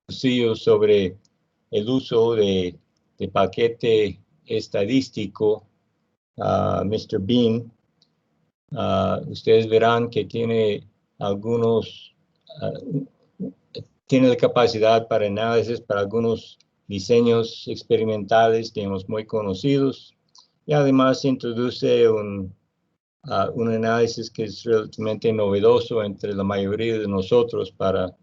cursillo sobre el uso de paquete estadístico, Mr. Bean. Ustedes verán que tiene tiene la capacidad para análisis para algunos diseños experimentales, digamos, muy conocidos, y además introduce un análisis que es relativamente novedoso entre la mayoría de nosotros para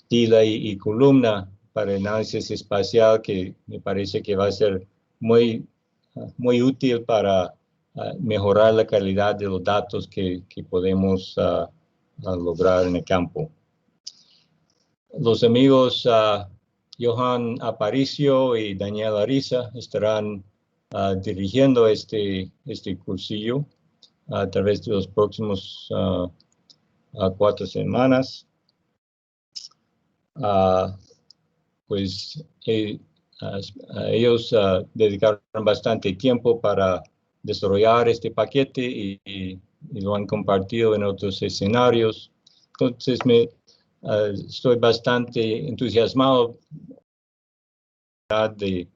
fila y columna para análisis espacial, que me parece que va a ser muy útil para mejorar la calidad de los datos que podemos lograr en el campo. Los amigos Johan Aparicio y Daniel Ariza estarán dirigiendo este cursillo a través de los próximos 4 semanas. Pues ellos dedicaron bastante tiempo para desarrollar este paquete y lo han compartido en otros escenarios. Entonces estoy bastante entusiasmado de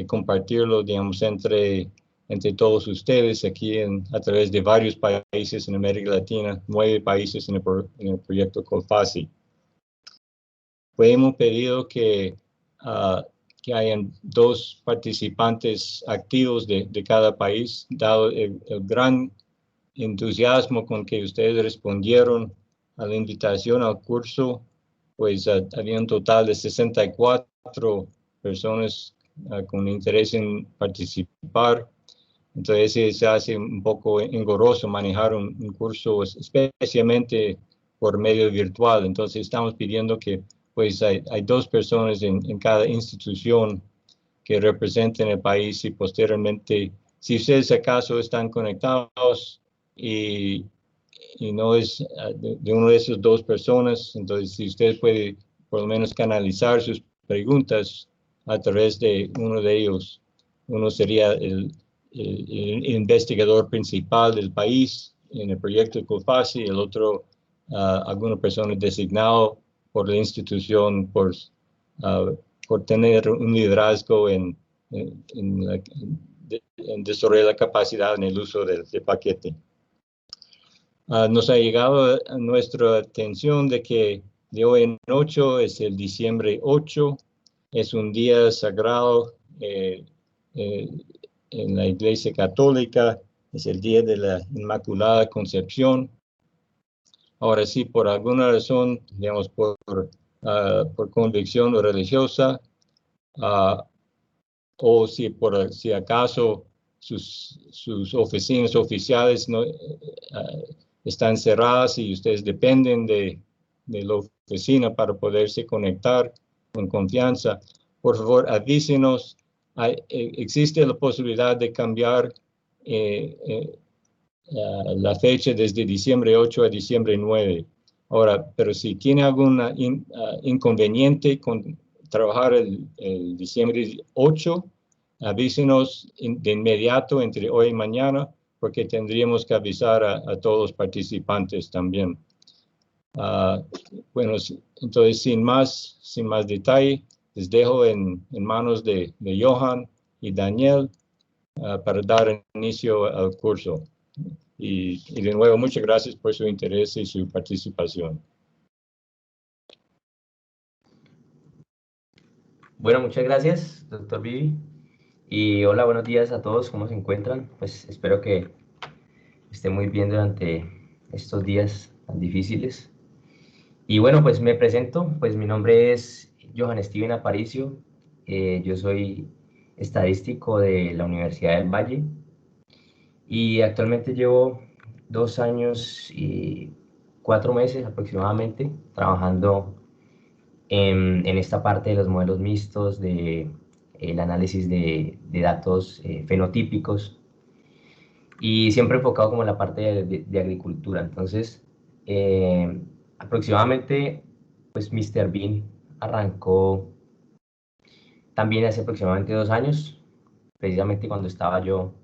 compartirlo, digamos, entre todos ustedes aquí a través de varios países en América Latina, 9 países en el proyecto COFASI. Pues hemos pedido que hayan 2 participantes activos de cada país, dado el gran entusiasmo con que ustedes respondieron a la invitación al curso. Pues había un total de 64 personas con interés en participar. Entonces se hace un poco engorroso manejar un curso, especialmente por medio virtual. Entonces estamos pidiendo que pues hay 2 personas en cada institución que representen el país, y posteriormente, si ustedes acaso están conectados y no es de una de esas 2 personas, entonces si usted puede por lo menos canalizar sus preguntas a través de uno de ellos. Uno sería el investigador principal del país en el proyecto COFASI, el otro alguna persona designado por la institución por tener un liderazgo en desarrollar la capacidad en el uso del paquete. Nos ha llegado a nuestra atención de que de hoy en 8 es el diciembre 8, es un día sagrado en la Iglesia Católica, es el día de la Inmaculada Concepción. Ahora sí, por alguna razón, digamos, por convicción religiosa, o si acaso sus oficinas oficiales no están cerradas y ustedes dependen de la oficina para poderse conectar con confianza, por favor avísenos. Existe la posibilidad de cambiar la fecha desde diciembre 8 a diciembre 9. Ahora, pero si tiene algún inconveniente con trabajar el diciembre 8, avísenos de inmediato entre hoy y mañana, porque tendríamos que avisar a todos los participantes también. Bueno, entonces sin más detalle, les dejo en manos de Johan y Daniel para dar inicio al curso. Y de nuevo, muchas gracias por su interés y su participación. Bueno, muchas gracias, doctor Vivi. Y hola, buenos días a todos, ¿cómo se encuentran? Pues espero que estén muy bien durante estos días tan difíciles. Y bueno, pues me presento, pues mi nombre es Johan Steven Aparicio, yo soy estadístico de la Universidad del Valle y actualmente llevo 2 años y 4 meses aproximadamente trabajando en esta parte de los modelos mixtos, el análisis de datos fenotípicos, y siempre enfocado como en la parte de agricultura. Entonces, aproximadamente, pues Mr. Bean arrancó también hace aproximadamente 2 años, precisamente cuando estaba yo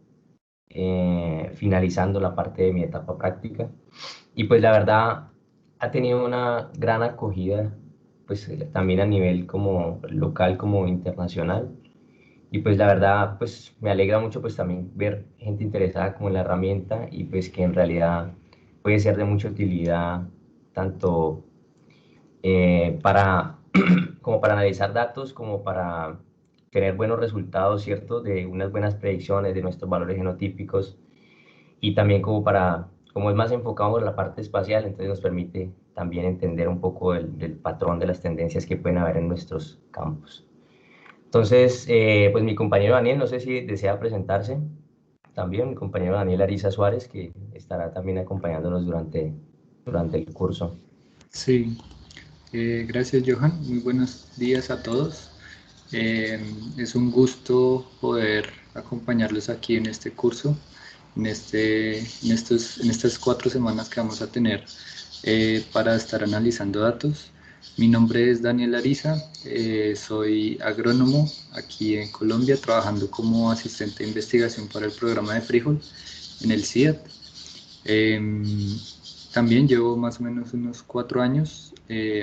finalizando la parte de mi etapa práctica. Y pues la verdad, ha tenido una gran acogida, pues también a nivel como local como internacional. Y pues la verdad, pues me alegra mucho pues también ver gente interesada como en la herramienta y pues que en realidad puede ser de mucha utilidad tanto para, como para analizar datos, como para tener buenos resultados, ¿cierto? De unas buenas predicciones de nuestros valores genotípicos y también como para, como es más enfocado en la parte espacial, entonces nos permite también entender un poco del patrón de las tendencias que pueden haber en nuestros campos. Entonces, pues mi compañero Daniel, no sé si desea presentarse también, mi compañero Daniel Ariza Suárez, que estará también acompañándonos durante el curso. Sí, gracias Johan, muy buenos días a todos. Es un gusto poder acompañarlos aquí en este curso, en estas 4 semanas que vamos a tener para estar analizando datos. Mi nombre es Daniel Ariza, soy agrónomo aquí en Colombia, trabajando como asistente de investigación para el programa de frijol en el CIAT. También llevo más o menos unos 4 años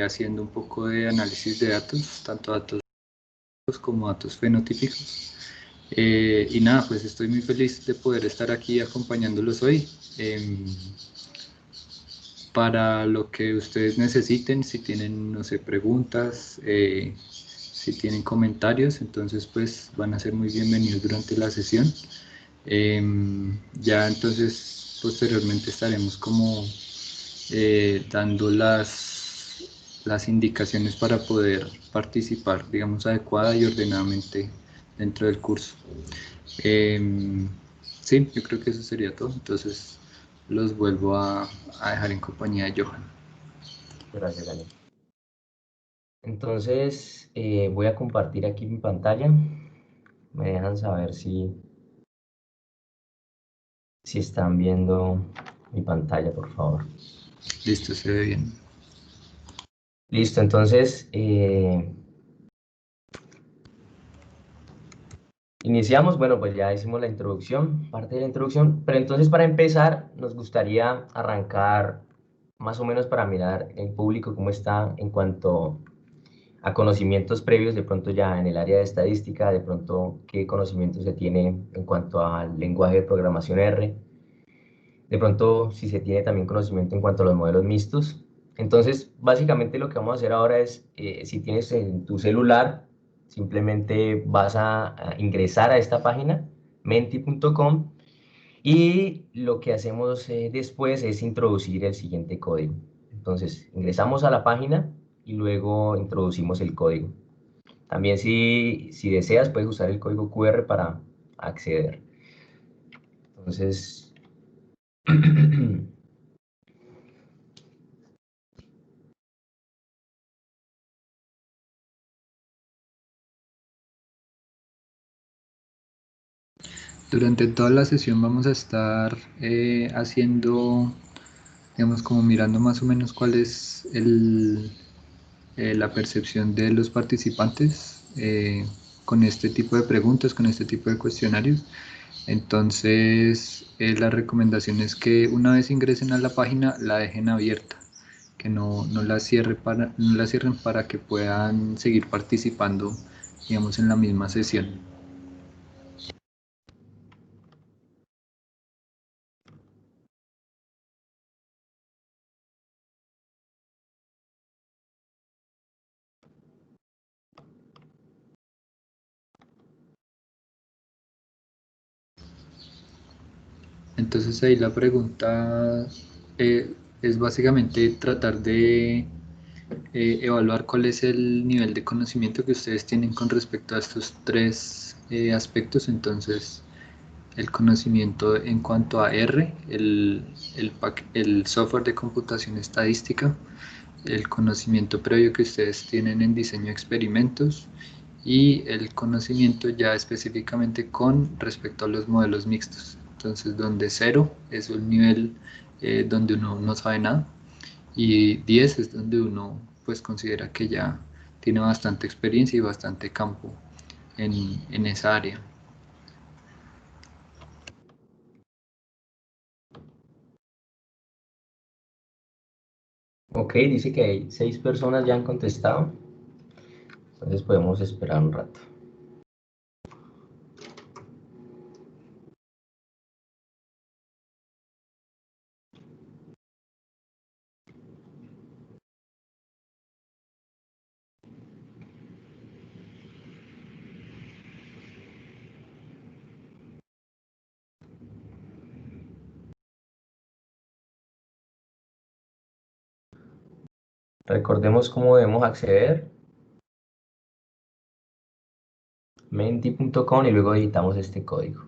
haciendo un poco de análisis de datos, tanto datos como datos fenotípicos. Y nada, pues estoy muy feliz de poder estar aquí acompañándolos hoy. Para lo que ustedes necesiten, si tienen, no sé, preguntas, si tienen comentarios, entonces pues van a ser muy bienvenidos durante la sesión. Ya entonces posteriormente estaremos como dando las indicaciones para poder participar, digamos, adecuada y ordenadamente dentro del curso. Sí, yo creo que eso sería todo. Entonces los vuelvo a dejar en compañía de Johan. Gracias, Daniel. Entonces, voy a compartir aquí mi pantalla. Me dejan saber si están viendo mi pantalla, por favor. Listo, se ve bien. Listo, entonces iniciamos. Bueno, pues ya hicimos la introducción, parte de la introducción, pero entonces para empezar nos gustaría arrancar más o menos para mirar el público cómo está en cuanto a conocimientos previos, de pronto ya en el área de estadística, de pronto qué conocimientos se tiene en cuanto al lenguaje de programación R, de pronto si se tiene también conocimiento en cuanto a los modelos mixtos. Entonces, básicamente lo que vamos a hacer ahora es, si tienes en tu celular, simplemente vas a ingresar a esta página, menti.com, y lo que hacemos después es introducir el siguiente código. Entonces, ingresamos a la página y luego introducimos el código. También si deseas, puedes usar el código QR para acceder. Entonces, Durante toda la sesión vamos a estar haciendo, digamos, como mirando más o menos cuál es la percepción de los participantes con este tipo de preguntas, con este tipo de cuestionarios. Entonces, la recomendación es que una vez ingresen a la página, la dejen abierta, que no la cierren para que puedan seguir participando, digamos, en la misma sesión. Entonces ahí la pregunta es básicamente tratar de evaluar cuál es el nivel de conocimiento que ustedes tienen con respecto a estos tres aspectos. Entonces, el conocimiento en cuanto a R, el software de computación estadística, el conocimiento previo que ustedes tienen en diseño de experimentos y el conocimiento ya específicamente con respecto a los modelos mixtos. Entonces, donde 0 es un nivel donde uno no sabe nada y 10 es donde uno pues considera que ya tiene bastante experiencia y bastante campo en esa área. Ok, dice que hay 6 personas ya han contestado. Entonces podemos esperar un rato. Recordemos cómo debemos acceder. Menti.com y luego editamos este código.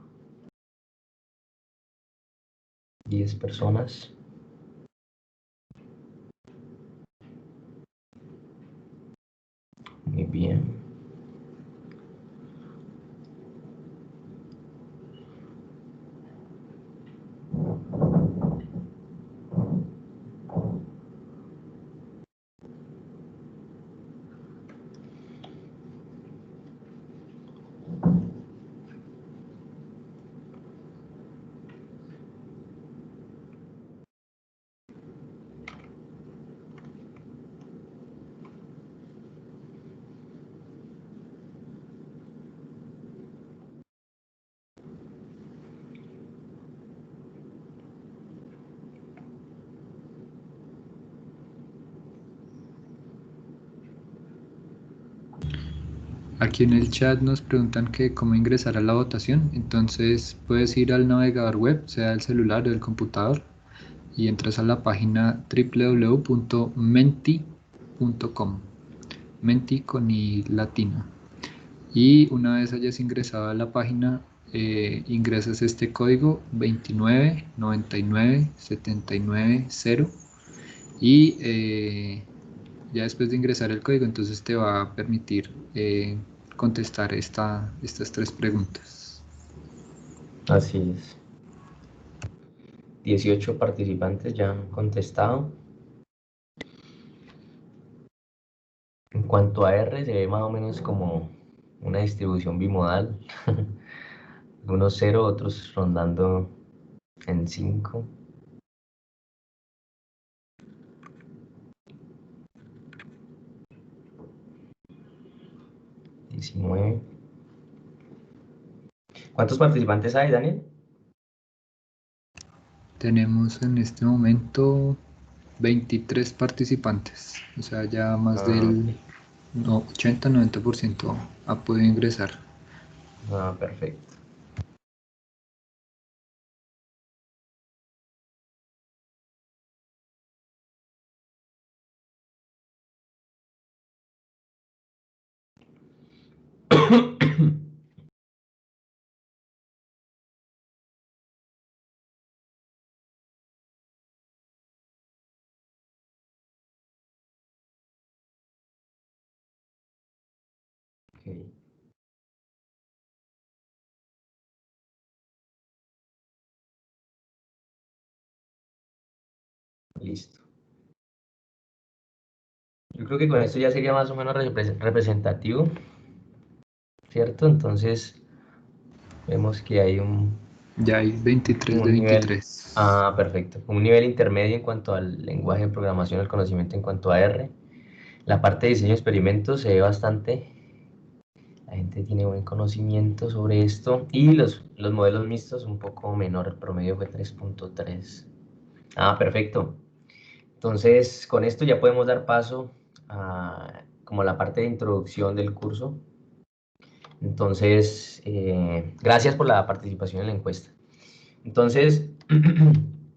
10 personas. Muy bien. Aquí en el chat nos preguntan que cómo ingresar a la votación. Entonces puedes ir al navegador web, sea el celular o el computador, y entras a la página www.menti.com, Menti con i latina. Y una vez hayas ingresado a la página, ingresas este código 2999790 y ya después de ingresar el código, entonces te va a permitir contestar estas 3 preguntas. Así es. 18 participantes ya han contestado. En cuanto a R, se ve más o menos como una distribución bimodal. Algunos 0, otros rondando en 5. ¿Cuántos participantes hay, Daniel? Tenemos en este momento 23 participantes, o sea, ya más del 80-90% ha podido ingresar. Perfecto. Okay. Listo. Yo creo que con esto ya sería más o menos representativo, ¿cierto? Entonces vemos que hay Ya hay 23 de un nivel, 23. perfecto, un nivel intermedio en cuanto al lenguaje de programación, el conocimiento en cuanto a R. La parte de diseño de experimentos se ve bastante, la gente tiene buen conocimiento sobre esto, y los modelos mixtos un poco menor, el promedio fue 3.3. Perfecto. Entonces, con esto ya podemos dar paso a como la parte de introducción del curso. Entonces, gracias por la participación en la encuesta. Entonces,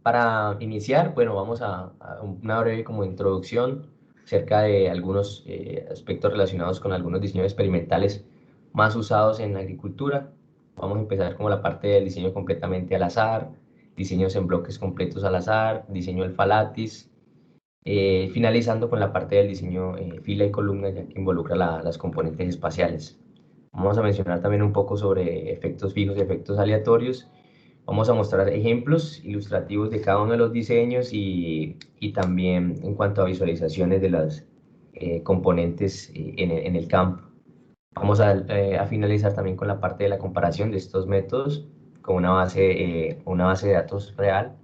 para iniciar, bueno, vamos a una breve como introducción acerca de algunos aspectos relacionados con algunos diseños experimentales más usados en la agricultura. Vamos a empezar como la parte del diseño completamente al azar, diseños en bloques completos al azar, diseño alfa latis, finalizando con la parte del diseño fila y columna, ya que involucra las componentes espaciales. Vamos a mencionar también un poco sobre efectos fijos y efectos aleatorios. Vamos a mostrar ejemplos ilustrativos de cada uno de los diseños y también en cuanto a visualizaciones de las componentes en el campo. Vamos a finalizar también con la parte de la comparación de estos métodos con una base de datos real.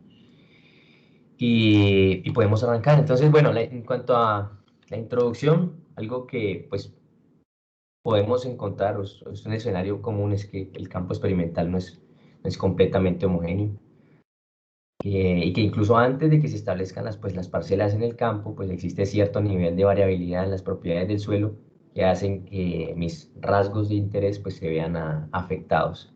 y podemos arrancar. Entonces, bueno, en cuanto a la introducción, algo que pues podemos encontrar, o es un escenario común, es que el campo experimental no es completamente homogéneo. Y que incluso antes de que se establezcan las parcelas en el campo, pues existe cierto nivel de variabilidad en las propiedades del suelo que hacen que mis rasgos de interés pues se vean afectados.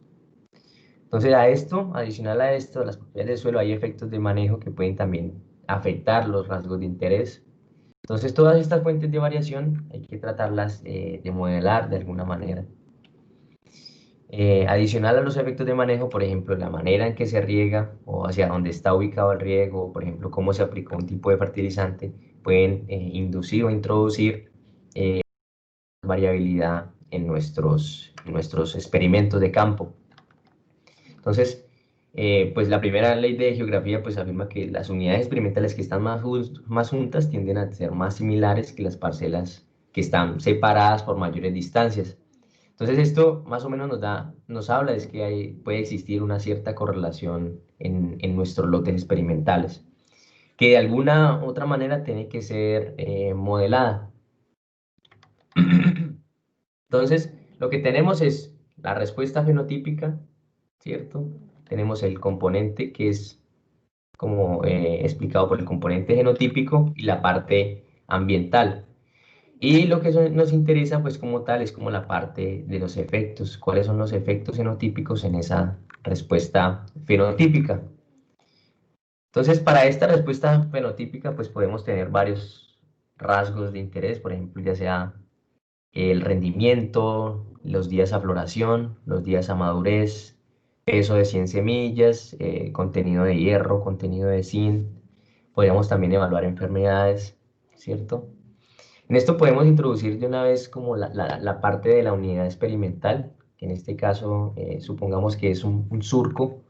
Entonces a esto, adicional a esto, a las propiedades del suelo, hay efectos de manejo que pueden también afectar los rasgos de interés. Entonces todas estas fuentes de variación hay que tratarlas de modelar de alguna manera. Adicional a los efectos de manejo, por ejemplo, la manera en que se riega o hacia dónde está ubicado el riego, por ejemplo, cómo se aplicó un tipo de fertilizante, pueden inducir o introducir variabilidad en nuestros experimentos de campo. Entonces, pues la primera ley de geografía pues afirma que las unidades experimentales que están más juntas tienden a ser más similares que las parcelas que están separadas por mayores distancias. Entonces esto más o menos nos habla de que puede existir una cierta correlación en nuestros lotes experimentales, que de alguna otra manera tiene que ser modelada. Entonces, lo que tenemos es la respuesta fenotípica, ¿cierto? Tenemos el componente que es como explicado por el componente genotípico y la parte ambiental. Y lo que nos interesa, pues como tal, es como la parte de los efectos. ¿Cuáles son los efectos fenotípicos en esa respuesta fenotípica? Entonces, para esta respuesta fenotípica, pues podemos tener varios rasgos de interés, por ejemplo, ya sea el rendimiento, los días a floración, los días a madurez, peso de 100 semillas, contenido de hierro, contenido de zinc. Podríamos también evaluar enfermedades, ¿cierto? En esto podemos introducir de una vez como la parte de la unidad experimental, que en este caso supongamos que es un surco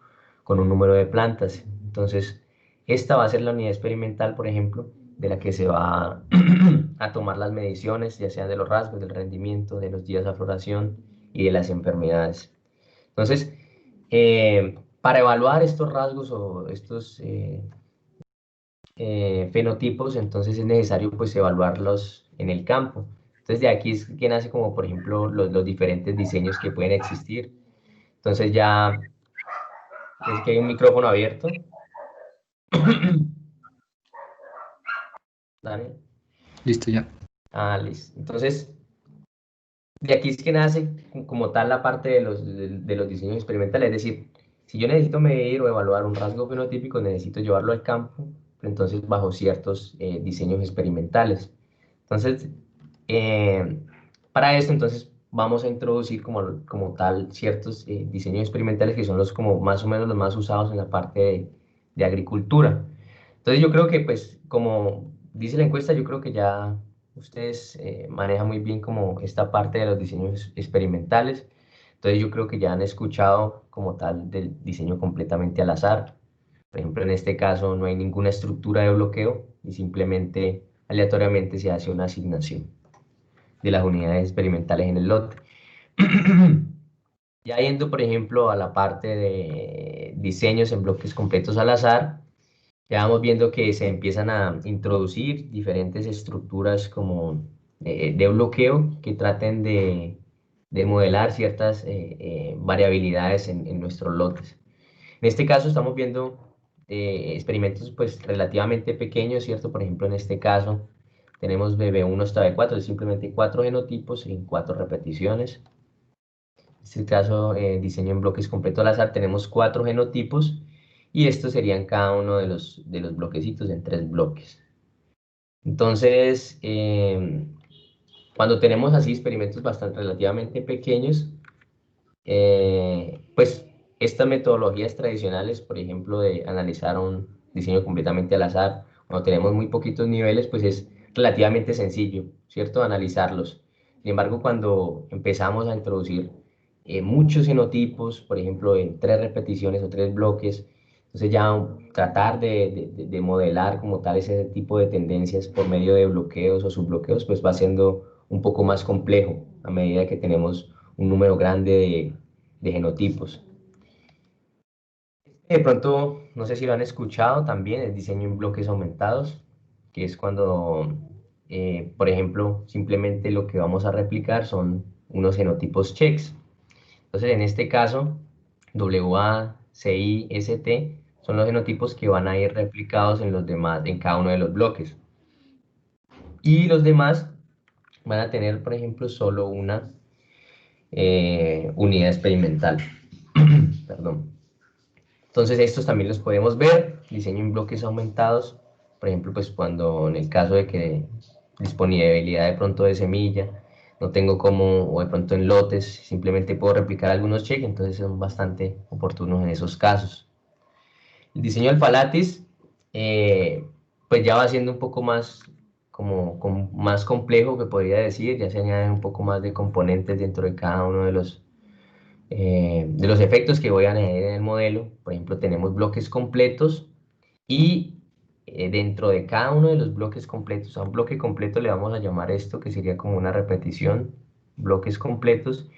con un número de plantas. Entonces, esta va a ser la unidad experimental, por ejemplo, de la que se va a tomar las mediciones, ya sean de los rasgos, del rendimiento, de los días de floración y de las enfermedades. Entonces, para evaluar estos rasgos o estos fenotipos, entonces es necesario pues evaluarlos en el campo. Entonces de aquí es que nace como por ejemplo los diferentes diseños que pueden existir. Entonces ya es que hay un micrófono abierto. Dale. Listo, ya. Ah, listo. Entonces de aquí es que nace como tal la parte de los diseños experimentales. Es decir, si yo necesito medir o evaluar un rasgo fenotípico, necesito llevarlo al campo, entonces bajo ciertos diseños experimentales. Entonces, eh, para esto, entonces, vamos a introducir como tal ciertos diseños experimentales que son los como más o menos los más usados en la parte de agricultura. Entonces, yo creo que, pues, como dice la encuesta, yo creo que ya ustedes manejan muy bien como esta parte de los diseños experimentales. Entonces, yo creo que ya han escuchado como tal del diseño completamente al azar. Por ejemplo, en este caso no hay ninguna estructura de bloqueo y simplemente aleatoriamente se hace una asignación de las unidades experimentales en el lote. Ya yendo, por ejemplo, a la parte de diseños en bloques completos al azar, ya vamos viendo que se empiezan a introducir diferentes estructuras como de bloqueo que traten de modelar ciertas variabilidades en nuestros lotes. En este caso estamos viendo experimentos pues relativamente pequeños, ¿cierto? Por ejemplo, en este caso tenemos BB1 hasta B4, es simplemente 4 genotipos en 4 repeticiones. En este caso, diseño en bloques completo al azar, tenemos 4 genotipos y estos serían cada uno de los bloquecitos en 3 bloques. Entonces, cuando tenemos así experimentos bastante relativamente pequeños, pues estas metodologías tradicionales, por ejemplo, de analizar un diseño completamente al azar, cuando tenemos muy poquitos niveles, pues es relativamente sencillo, ¿cierto? Analizarlos. Sin embargo, cuando empezamos a introducir muchos genotipos, por ejemplo, en 3 repeticiones o 3 bloques, entonces ya tratar de modelar como tal ese tipo de tendencias por medio de bloqueos o subbloqueos, pues va siendo un poco más complejo a medida que tenemos un número grande de genotipos. De pronto, no sé si lo han escuchado también, el diseño en bloques aumentados, que es cuando, por ejemplo, simplemente lo que vamos a replicar son unos genotipos checks. Entonces, en este caso, WA, CI, ST son los genotipos que van a ir replicados en los demás, en cada uno de los bloques. Y los demás van a tener, por ejemplo, solo una unidad experimental. Perdón. Entonces, estos también los podemos ver, diseño en bloques aumentados, por ejemplo, pues cuando en el caso de que disponibilidad de pronto de semilla, no tengo como, o de pronto en lotes, simplemente puedo replicar algunos cheques, entonces son bastante oportunos en esos casos. El diseño alfalatis, pues ya va siendo un poco más, más complejo, que podría decir, ya se añaden un poco más de componentes dentro de cada uno de los efectos que voy a añadir en el modelo. Por ejemplo, tenemos bloques completos y dentro de cada uno de los bloques completos, a un bloque completo le vamos a llamar esto, que sería como una repetición, bloques completos,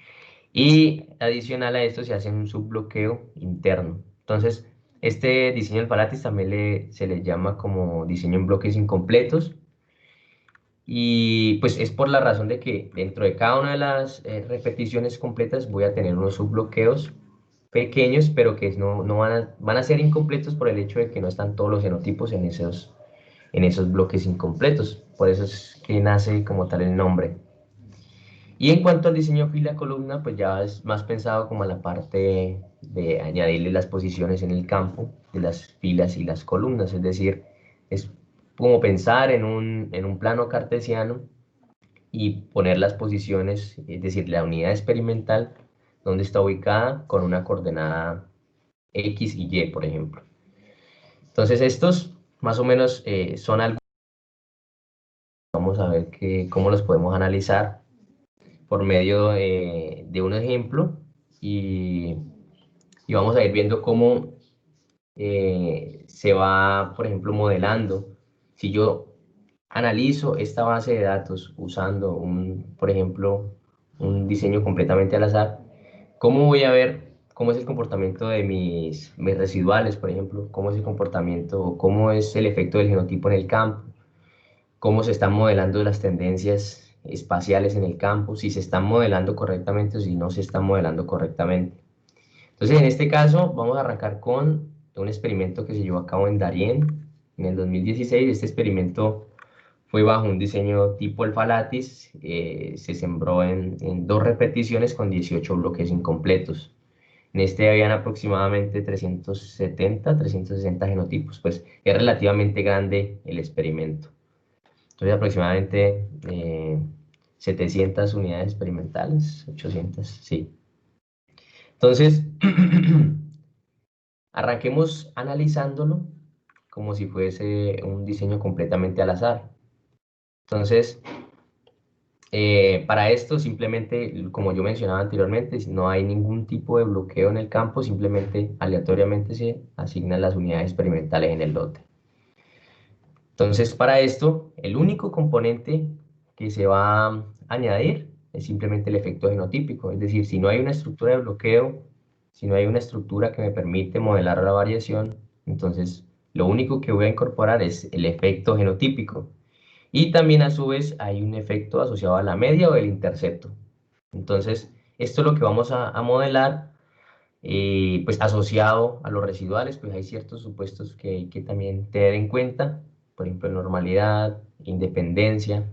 y adicional a esto se hace un subbloqueo interno. Entonces, este diseño del Palatis también se le llama como diseño en bloques incompletos, y pues es por la razón de que dentro de cada una de las repeticiones completas voy a tener unos subbloqueos pequeños, pero que no van a ser incompletos por el hecho de que no están todos los genotipos en esos bloques incompletos. Por eso es que nace como tal el nombre. Y en cuanto al diseño fila-columna, pues ya es más pensado como a la parte de añadirle las posiciones en el campo de las filas y las columnas. Es decir, es como pensar en un plano cartesiano y poner las posiciones, es decir, la unidad experimental, donde está ubicada con una coordenada X y Y, por ejemplo. Entonces estos más o menos son algunos. Vamos a ver cómo los podemos analizar por medio de un ejemplo y vamos a ir viendo cómo se va, por ejemplo, modelando. Si yo analizo esta base de datos usando, por ejemplo, un diseño completamente al azar, ¿cómo voy a ver cómo es el comportamiento de mis residuales, por ejemplo? ¿Cómo es el comportamiento, cómo es el efecto del genotipo en el campo? ¿Cómo se están modelando las tendencias espaciales en el campo? Si se están modelando correctamente o si no se están modelando correctamente. Entonces, en este caso, vamos a arrancar con un experimento que se llevó a cabo en Darien en el 2016. Este experimento fue bajo un diseño tipo alfalatis, se sembró en 2 repeticiones con 18 bloques incompletos. En este habían aproximadamente 360 genotipos, pues es relativamente grande el experimento. Entonces aproximadamente 700 unidades experimentales, 800, sí. Entonces, arranquemos analizándolo como si fuese un diseño completamente al azar. Entonces, para esto simplemente, como yo mencionaba anteriormente, no hay ningún tipo de bloqueo en el campo, simplemente aleatoriamente se asignan las unidades experimentales en el lote. Entonces, para esto, el único componente que se va a añadir es simplemente el efecto genotípico, es decir, si no hay una estructura de bloqueo, si no hay una estructura que me permite modelar la variación, entonces lo único que voy a incorporar es el efecto genotípico. Y también a su vez hay un efecto asociado a la media o el intercepto. Entonces, esto es lo que vamos a modelar, pues asociado a los residuales, pues hay ciertos supuestos que hay que también tener en cuenta, por ejemplo, normalidad, independencia,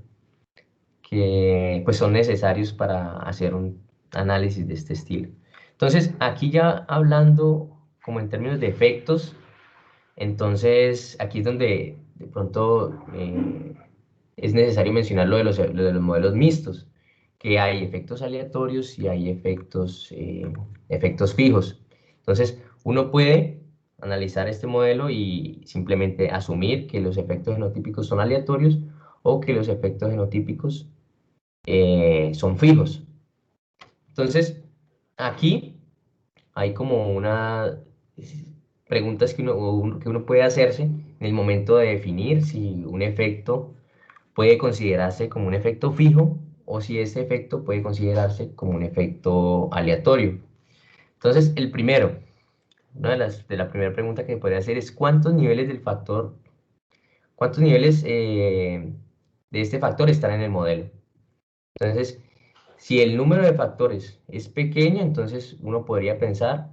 que pues son necesarios para hacer un análisis de este estilo. Entonces, aquí ya hablando como en términos de efectos, entonces aquí es donde de pronto es necesario mencionar lo de los modelos mixtos, que hay efectos aleatorios y hay efectos fijos. Entonces, uno puede analizar este modelo y simplemente asumir que los efectos genotípicos son aleatorios o que los efectos genotípicos son fijos. Entonces, aquí hay como unas preguntas que uno puede hacerse en el momento de definir si un efecto puede considerarse como un efecto fijo o si ese efecto puede considerarse como un efecto aleatorio. Entonces, el primero, una de la primera pregunta que podría hacer es ¿cuántos niveles del factor, cuántos niveles de este factor están en el modelo? Entonces, si el número de factores es pequeño, entonces uno podría pensar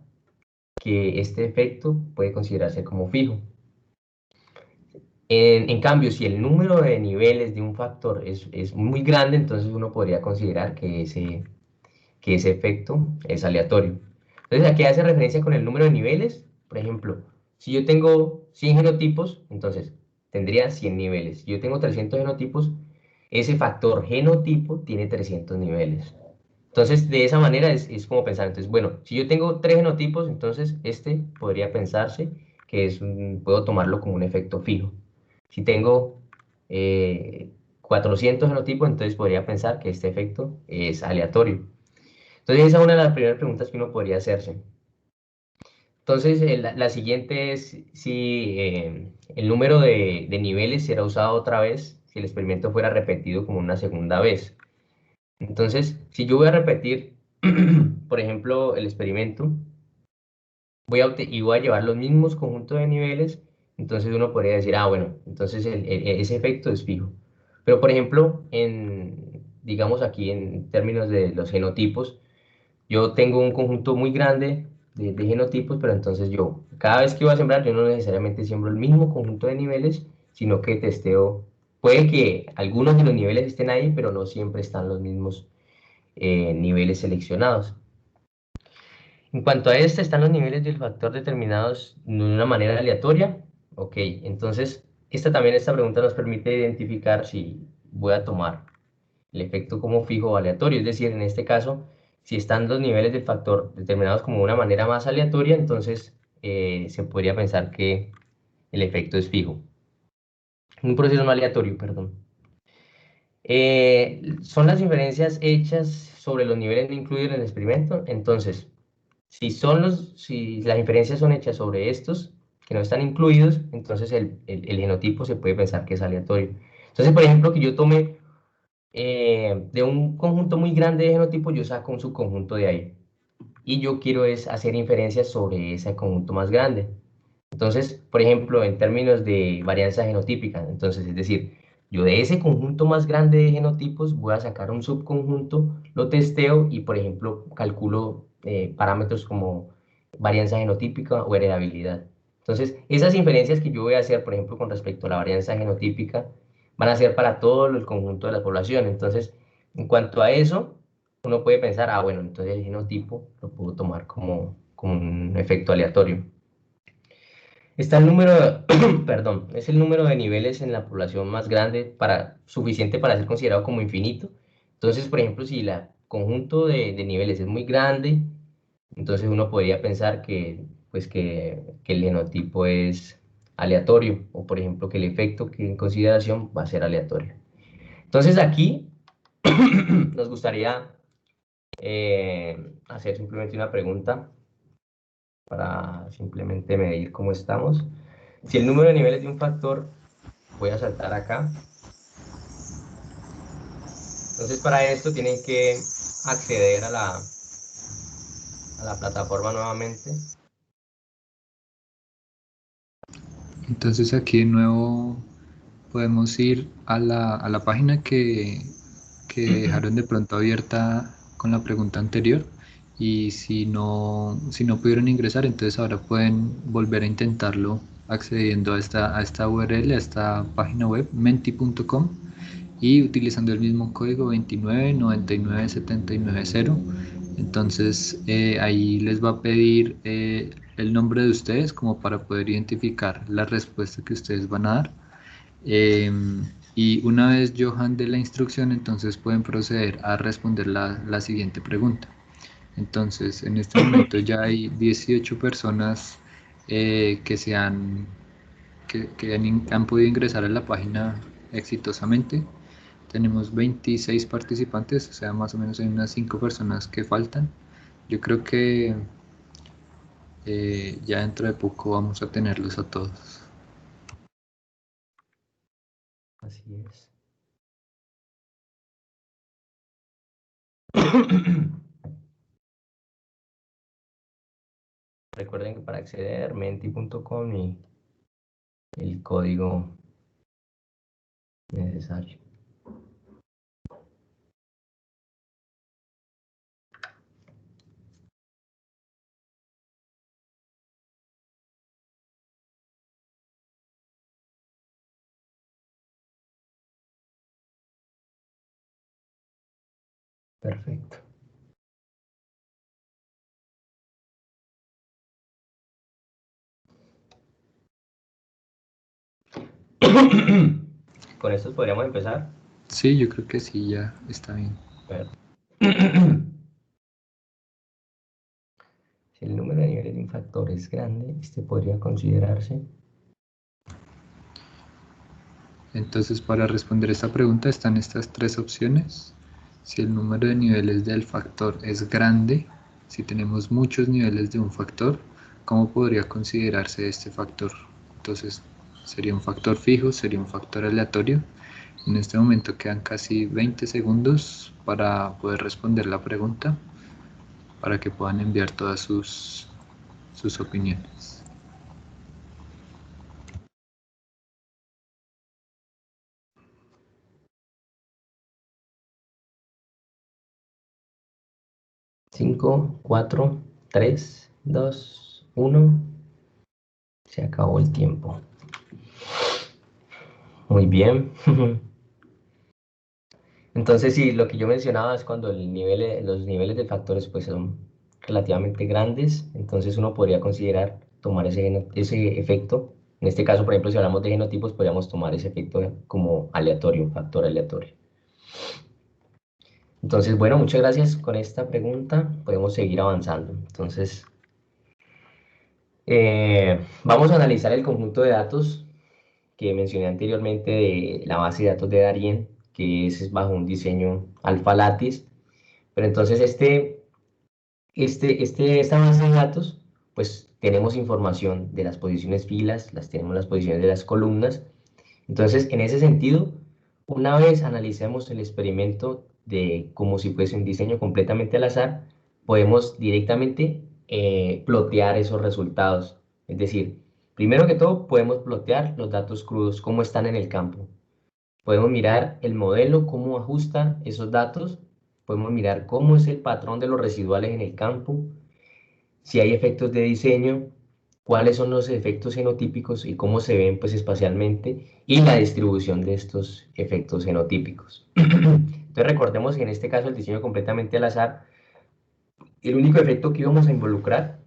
que este efecto puede considerarse como fijo. En cambio, si el número de niveles de un factor es muy grande, entonces uno podría considerar que ese efecto es aleatorio. Entonces, ¿a qué hace referencia con el número de niveles? Por ejemplo, si yo tengo 100 genotipos, entonces tendría 100 niveles. Si yo tengo 300 genotipos, ese factor genotipo tiene 300 niveles. Entonces, de esa manera es como pensar. Entonces, bueno, si yo tengo 3 genotipos, entonces este podría pensarse que puedo tomarlo como un efecto fijo. Si tengo 400 genotipos, entonces podría pensar que este efecto es aleatorio. Entonces, esa es una de las primeras preguntas que uno podría hacerse. Entonces, la siguiente es si el número de niveles será usado otra vez si el experimento fuera repetido como una segunda vez. Entonces, si yo voy a repetir, por ejemplo, el experimento, y voy a llevar los mismos conjuntos de niveles, entonces uno podría decir, ah, bueno, entonces ese efecto es fijo. Pero, por ejemplo, digamos aquí en términos de los genotipos, yo tengo un conjunto muy grande de genotipos, pero entonces yo, cada vez que voy a sembrar, yo no necesariamente siembro el mismo conjunto de niveles, sino que testeo, puede que algunos de los niveles estén ahí, pero no siempre están los mismos niveles seleccionados. En cuanto a este, están los niveles del factor determinados de una manera aleatoria. Ok, entonces, esta pregunta nos permite identificar si voy a tomar el efecto como fijo o aleatorio. Es decir, en este caso, si están los niveles del factor determinados como de una manera más aleatoria, entonces se podría pensar que el efecto es fijo. Un proceso no aleatorio, perdón. Son las inferencias hechas sobre los niveles no incluidos en el experimento. Entonces, si las inferencias son hechas sobre estos que no están incluidos, entonces el genotipo se puede pensar que es aleatorio. Entonces, por ejemplo, que yo tome de un conjunto muy grande de genotipos, yo saco un subconjunto de ahí. Y yo quiero es hacer inferencias sobre ese conjunto más grande. Entonces, por ejemplo, en términos de varianza genotípica, entonces, es decir, yo de ese conjunto más grande de genotipos voy a sacar un subconjunto, lo testeo y, por ejemplo, calculo parámetros como varianza genotípica o heredabilidad. Entonces, esas inferencias que yo voy a hacer, por ejemplo, con respecto a la varianza genotípica, van a ser para todo el conjunto de la población. Entonces, en cuanto a eso, uno puede pensar, ah, bueno, entonces el genotipo lo puedo tomar como un efecto aleatorio. Está el número, perdón, es el número de niveles en la población más grande suficiente para ser considerado como infinito. Entonces, por ejemplo, si el conjunto de niveles es muy grande, entonces uno podría pensar que el genotipo es aleatorio, o por ejemplo, que el efecto que en consideración va a ser aleatorio. Entonces aquí nos gustaría hacer simplemente una pregunta para simplemente medir cómo estamos. Si el número de niveles de un factor, voy a saltar acá. Entonces para esto tienen que acceder a la plataforma nuevamente. Entonces aquí de nuevo podemos ir a la página que dejaron de pronto abierta con la pregunta anterior, y si no pudieron ingresar, entonces ahora pueden volver a intentarlo accediendo a esta URL, a esta página web menti.com, y utilizando el mismo código 2999790. Entonces ahí les va a pedir el nombre de ustedes como para poder identificar la respuesta que ustedes van a dar. Y una vez Johan dé la instrucción, entonces pueden proceder a responder la siguiente pregunta. Entonces, en este momento ya hay 18 personas que han podido ingresar a la página exitosamente. Tenemos 26 participantes, o sea, más o menos hay unas 5 personas que faltan. Yo creo que ya dentro de poco vamos a tenerlos a todos. Así es. Recuerden que para acceder, menti.com y el código necesario. Perfecto. Con esto podríamos empezar. Sí, yo creo que sí, ya está bien. Si el número de niveles de un factor es grande, este podría considerarse. Entonces, para responder esta pregunta están estas tres opciones. Si el número de niveles del factor es grande, si tenemos muchos niveles de un factor, ¿cómo podría considerarse este factor? Entonces, ¿sería un factor fijo? ¿Sería un factor aleatorio? En este momento quedan casi 20 segundos para poder responder la pregunta, para que puedan enviar todas sus opiniones. Cinco, 4, 3, 2, 1. Se acabó el tiempo. Muy bien. Entonces, sí, lo que yo mencionaba es cuando los niveles de factores pues, son relativamente grandes, entonces uno podría considerar tomar ese efecto. En este caso, por ejemplo, si hablamos de genotipos, podríamos tomar ese efecto como aleatorio, un factor aleatorio. Entonces, bueno, muchas gracias con esta pregunta. Podemos seguir avanzando. Entonces, vamos a analizar el conjunto de datos que mencioné anteriormente de la base de datos de Darien, que es bajo un diseño alfa latis. Pero entonces esta base de datos, pues tenemos información de las posiciones filas, tenemos las posiciones de las columnas. Entonces, en ese sentido, una vez analicemos el experimento de como si fuese un diseño completamente al azar, podemos directamente plotear esos resultados. Es decir, primero que todo, podemos plotear los datos crudos, cómo están en el campo. Podemos mirar el modelo, cómo ajusta esos datos. Podemos mirar cómo es el patrón de los residuales en el campo, si hay efectos de diseño, cuáles son los efectos genotípicos y cómo se ven pues espacialmente, y la distribución de estos efectos genotípicos. Entonces recordemos que en este caso el diseño completamente al azar, el único efecto que íbamos a involucrar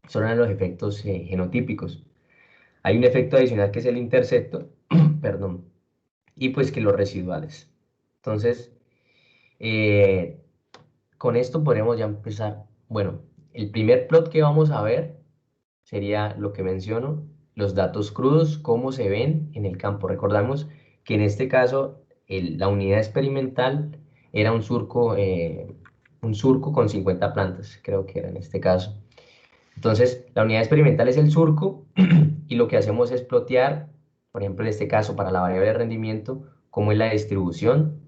son los efectos genotípicos. Hay un efecto adicional que es el intercepto, perdón, y pues que los residuales. Entonces, con esto podemos ya empezar. Bueno, el primer plot que vamos a ver sería lo que menciono, los datos crudos, cómo se ven en el campo. Recordamos que en este caso la unidad experimental era un surco con 50 plantas, creo que era en este caso. Entonces, la unidad experimental es el surco y lo que hacemos es plotear, por ejemplo, en este caso para la variable de rendimiento, cómo es la distribución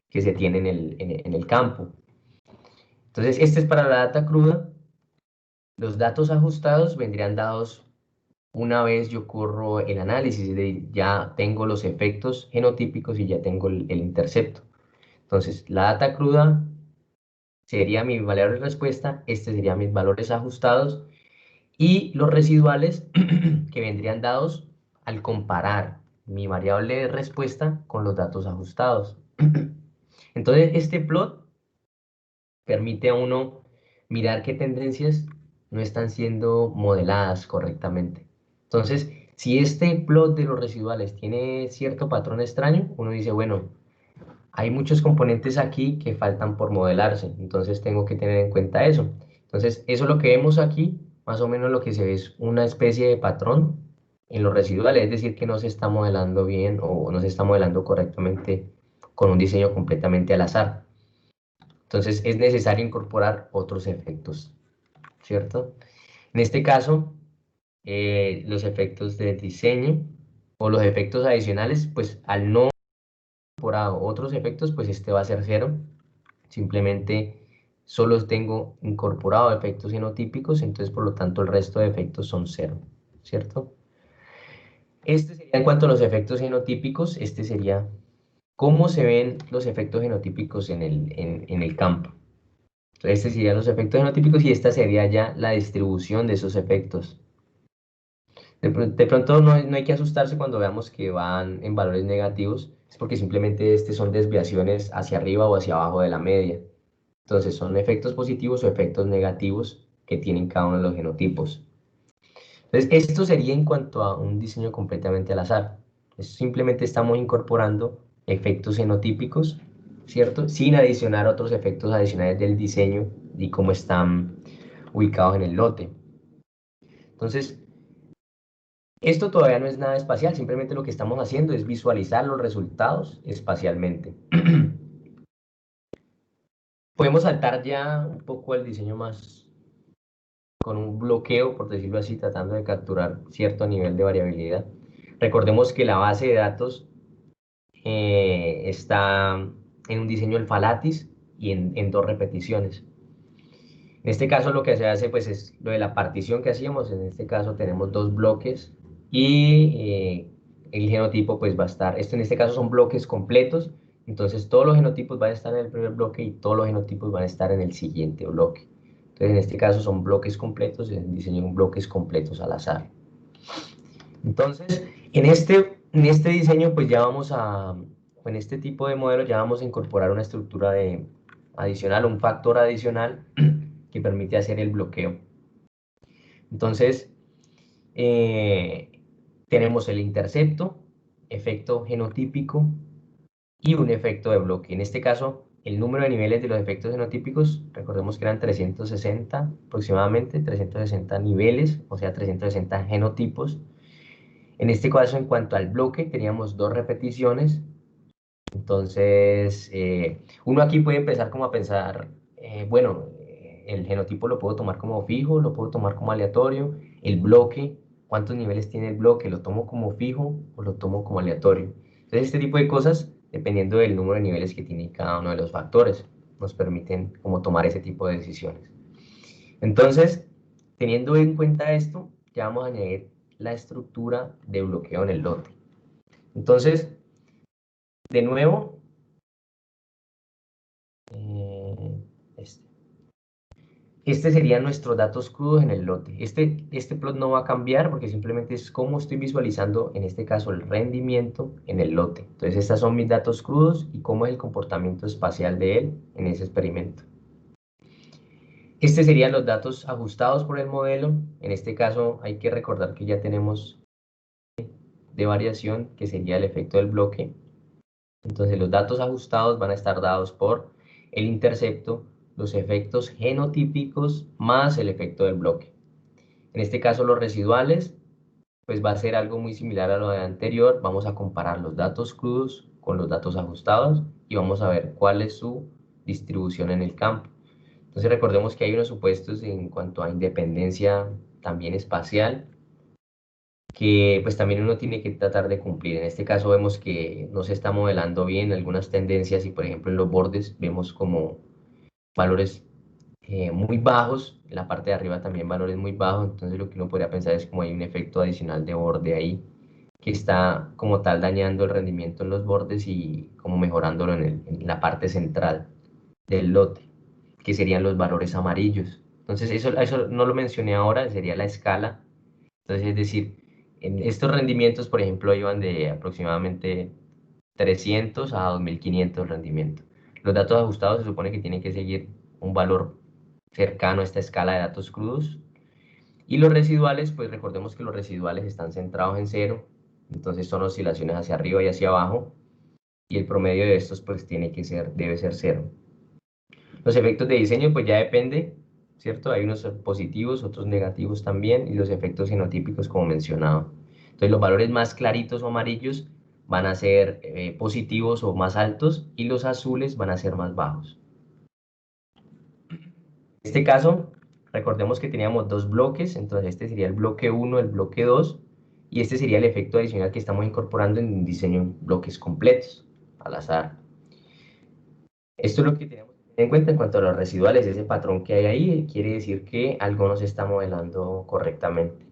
que se tiene en el campo. Entonces, este es para la data cruda. Los datos ajustados vendrían dados una vez yo corro el análisis, ya tengo los efectos genotípicos y ya tengo el intercepto. Entonces, la data cruda sería mi valor de respuesta, este serían mis valores ajustados, y los residuales que vendrían dados al comparar mi variable de respuesta con los datos ajustados. Entonces, este plot permite a uno mirar qué tendencias no están siendo modeladas correctamente. Entonces, si este plot de los residuales tiene cierto patrón extraño, uno dice, bueno, hay muchos componentes aquí que faltan por modelarse, entonces tengo que tener en cuenta eso. Entonces, eso es lo que vemos aquí, más o menos lo que se ve es una especie de patrón en los residuales, es decir, que no se está modelando bien o no se está modelando correctamente con un diseño completamente al azar. Entonces es necesario incorporar otros efectos, ¿cierto? En este caso, los efectos de diseño o los efectos adicionales, pues al no incorporar otros efectos, pues este va a ser cero. Simplemente solo tengo incorporado efectos genotípicos, entonces por lo tanto el resto de efectos son 0, ¿cierto? Este sería en cuanto a los efectos genotípicos, este sería cómo se ven los efectos genotípicos en el campo. Entonces, estos serían los efectos genotípicos y esta sería ya la distribución de esos efectos. De pronto no hay que asustarse cuando veamos que van en valores negativos, es porque simplemente son desviaciones hacia arriba o hacia abajo de la media. Entonces son efectos positivos o efectos negativos que tienen cada uno de los genotipos. Entonces esto sería en cuanto a un diseño completamente al azar. Simplemente estamos incorporando efectos genotípicos, ¿cierto? Sin adicionar otros efectos adicionales del diseño y cómo están ubicados en el lote. Entonces, esto todavía no es nada espacial, simplemente lo que estamos haciendo es visualizar los resultados espacialmente. Podemos saltar ya un poco al diseño más con un bloqueo, por decirlo así, tratando de capturar cierto nivel de variabilidad. Recordemos que la base de datos está en un diseño alfa-latis y en 2 repeticiones. En este caso lo que se hace pues es lo de la partición que hacíamos, en este caso tenemos 2 bloques y el genotipo pues va a estar, en este caso son bloques completos, entonces todos los genotipos van a estar en el primer bloque y todos los genotipos van a estar en el siguiente bloque. Entonces en este caso son bloques completos, en diseño bloques completos al azar. Entonces en este diseño pues ya vamos a, en este tipo de modelo ya vamos a incorporar una estructura adicional, un factor adicional que permite hacer el bloqueo. Entonces, tenemos el intercepto, efecto genotípico y un efecto de bloque. En este caso, el número de niveles de los efectos genotípicos, recordemos que eran 360 aproximadamente, 360 niveles, o sea, 360 genotipos. En este caso, en cuanto al bloque, teníamos 2 repeticiones. Entonces, uno aquí puede empezar como a pensar, bueno, el genotipo lo puedo tomar como fijo, lo puedo tomar como aleatorio, el bloque, ¿cuántos niveles tiene el bloque? ¿Lo tomo como fijo o lo tomo como aleatorio? Entonces, este tipo de cosas, dependiendo del número de niveles que tiene cada uno de los factores, nos permiten como tomar ese tipo de decisiones. Entonces, teniendo en cuenta esto, ya vamos a añadir la estructura de bloqueo en el lote. Entonces, de nuevo, este serían nuestros datos crudos en el lote. Este plot no va a cambiar porque simplemente es cómo estoy visualizando, en este caso, el rendimiento en el lote. Entonces, estos son mis datos crudos y cómo es el comportamiento espacial de él en ese experimento. Estos serían los datos ajustados por el modelo. En este caso, hay que recordar que ya tenemos de variación, que sería el efecto del bloque. Entonces, los datos ajustados van a estar dados por el intercepto, los efectos genotípicos más el efecto del bloque. En este caso los residuales, pues va a ser algo muy similar a lo de anterior. Vamos a comparar los datos crudos con los datos ajustados y vamos a ver cuál es su distribución en el campo. Entonces recordemos que hay unos supuestos en cuanto a independencia también espacial que pues también uno tiene que tratar de cumplir. En este caso vemos que no se está modelando bien algunas tendencias y por ejemplo en los bordes vemos como valores muy bajos, en la parte de arriba también valores muy bajos, entonces lo que uno podría pensar es como hay un efecto adicional de borde ahí que está como tal dañando el rendimiento en los bordes y como mejorándolo en la parte central del lote, que serían los valores amarillos. Entonces eso no lo mencioné ahora, sería la escala. Entonces es decir, en estos rendimientos, por ejemplo, iban de aproximadamente 300 a 2500 rendimientos. Los datos ajustados se supone que tienen que seguir un valor cercano a esta escala de datos crudos. Y los residuales, pues recordemos que los residuales están centrados en 0, entonces son oscilaciones hacia arriba y hacia abajo, y el promedio de estos pues debe ser 0. Los efectos de diseño pues ya depende, ¿cierto? Hay unos positivos, otros negativos también, y los efectos genotípicos como mencionado. Entonces los valores más claritos o amarillos van a ser positivos o más altos, y los azules van a ser más bajos. En este caso, recordemos que teníamos 2 bloques, entonces este sería el bloque 1, el bloque 2, y este sería el efecto adicional que estamos incorporando en un diseño bloques completos, al azar. Esto es lo que tenemos en cuenta en cuanto a los residuales, ese patrón que hay ahí quiere decir que algo no se está modelando correctamente.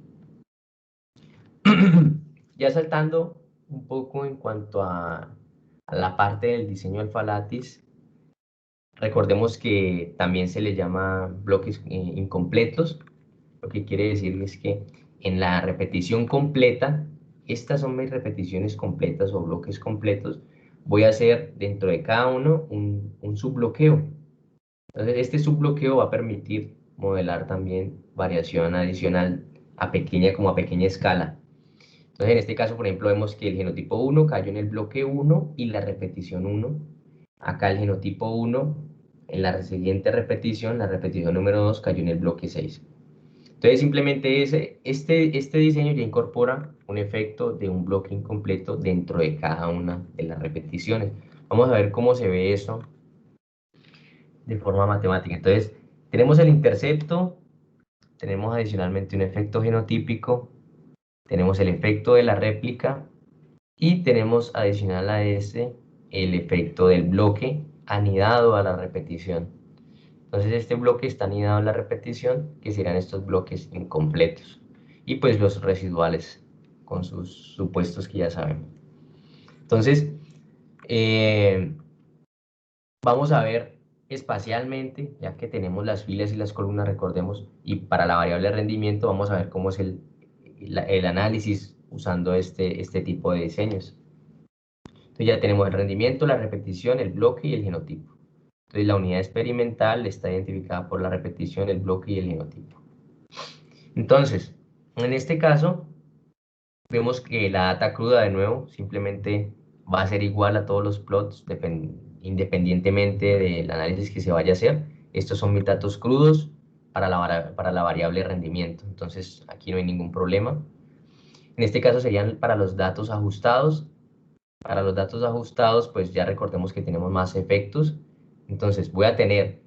Ya saltando un poco en cuanto a la parte del diseño alfa-latis, recordemos que también se le llama bloques incompletos. Lo que quiere decir es que en la repetición completa, estas son mis repeticiones completas o bloques completos, voy a hacer dentro de cada uno un subbloqueo. Entonces, este subbloqueo va a permitir modelar también variación adicional a pequeña escala. Entonces, en este caso, por ejemplo, vemos que el genotipo 1 cayó en el bloque 1 y la repetición 1. Acá el genotipo 1, en la siguiente repetición, la repetición número 2 cayó en el bloque 6. Entonces, simplemente este diseño ya incorpora un efecto de un bloque incompleto dentro de cada una de las repeticiones. Vamos a ver cómo se ve eso de forma matemática. Entonces, tenemos el intercepto, tenemos adicionalmente un efecto genotípico, tenemos el efecto de la réplica y tenemos adicional a ese el efecto del bloque anidado a la repetición. Entonces este bloque está anidado en la repetición, que serán estos bloques incompletos. Y pues los residuales, con sus supuestos que ya sabemos. Entonces, vamos a ver espacialmente, ya que tenemos las filas y las columnas, recordemos, y para la variable de rendimiento vamos a ver cómo es el análisis usando este tipo de diseños. Entonces ya tenemos el rendimiento, la repetición, el bloque y el genotipo. Entonces la unidad experimental está identificada por la repetición, el bloque y el genotipo. Entonces, en este caso, vemos que la data cruda de nuevo simplemente va a ser igual a todos los plots independientemente del análisis que se vaya a hacer. Estos son mis datos crudos para la variable de rendimiento. Entonces aquí no hay ningún problema. En este caso serían para los datos ajustados. Para los datos ajustados, pues ya recordemos que tenemos más efectos. Entonces voy a tener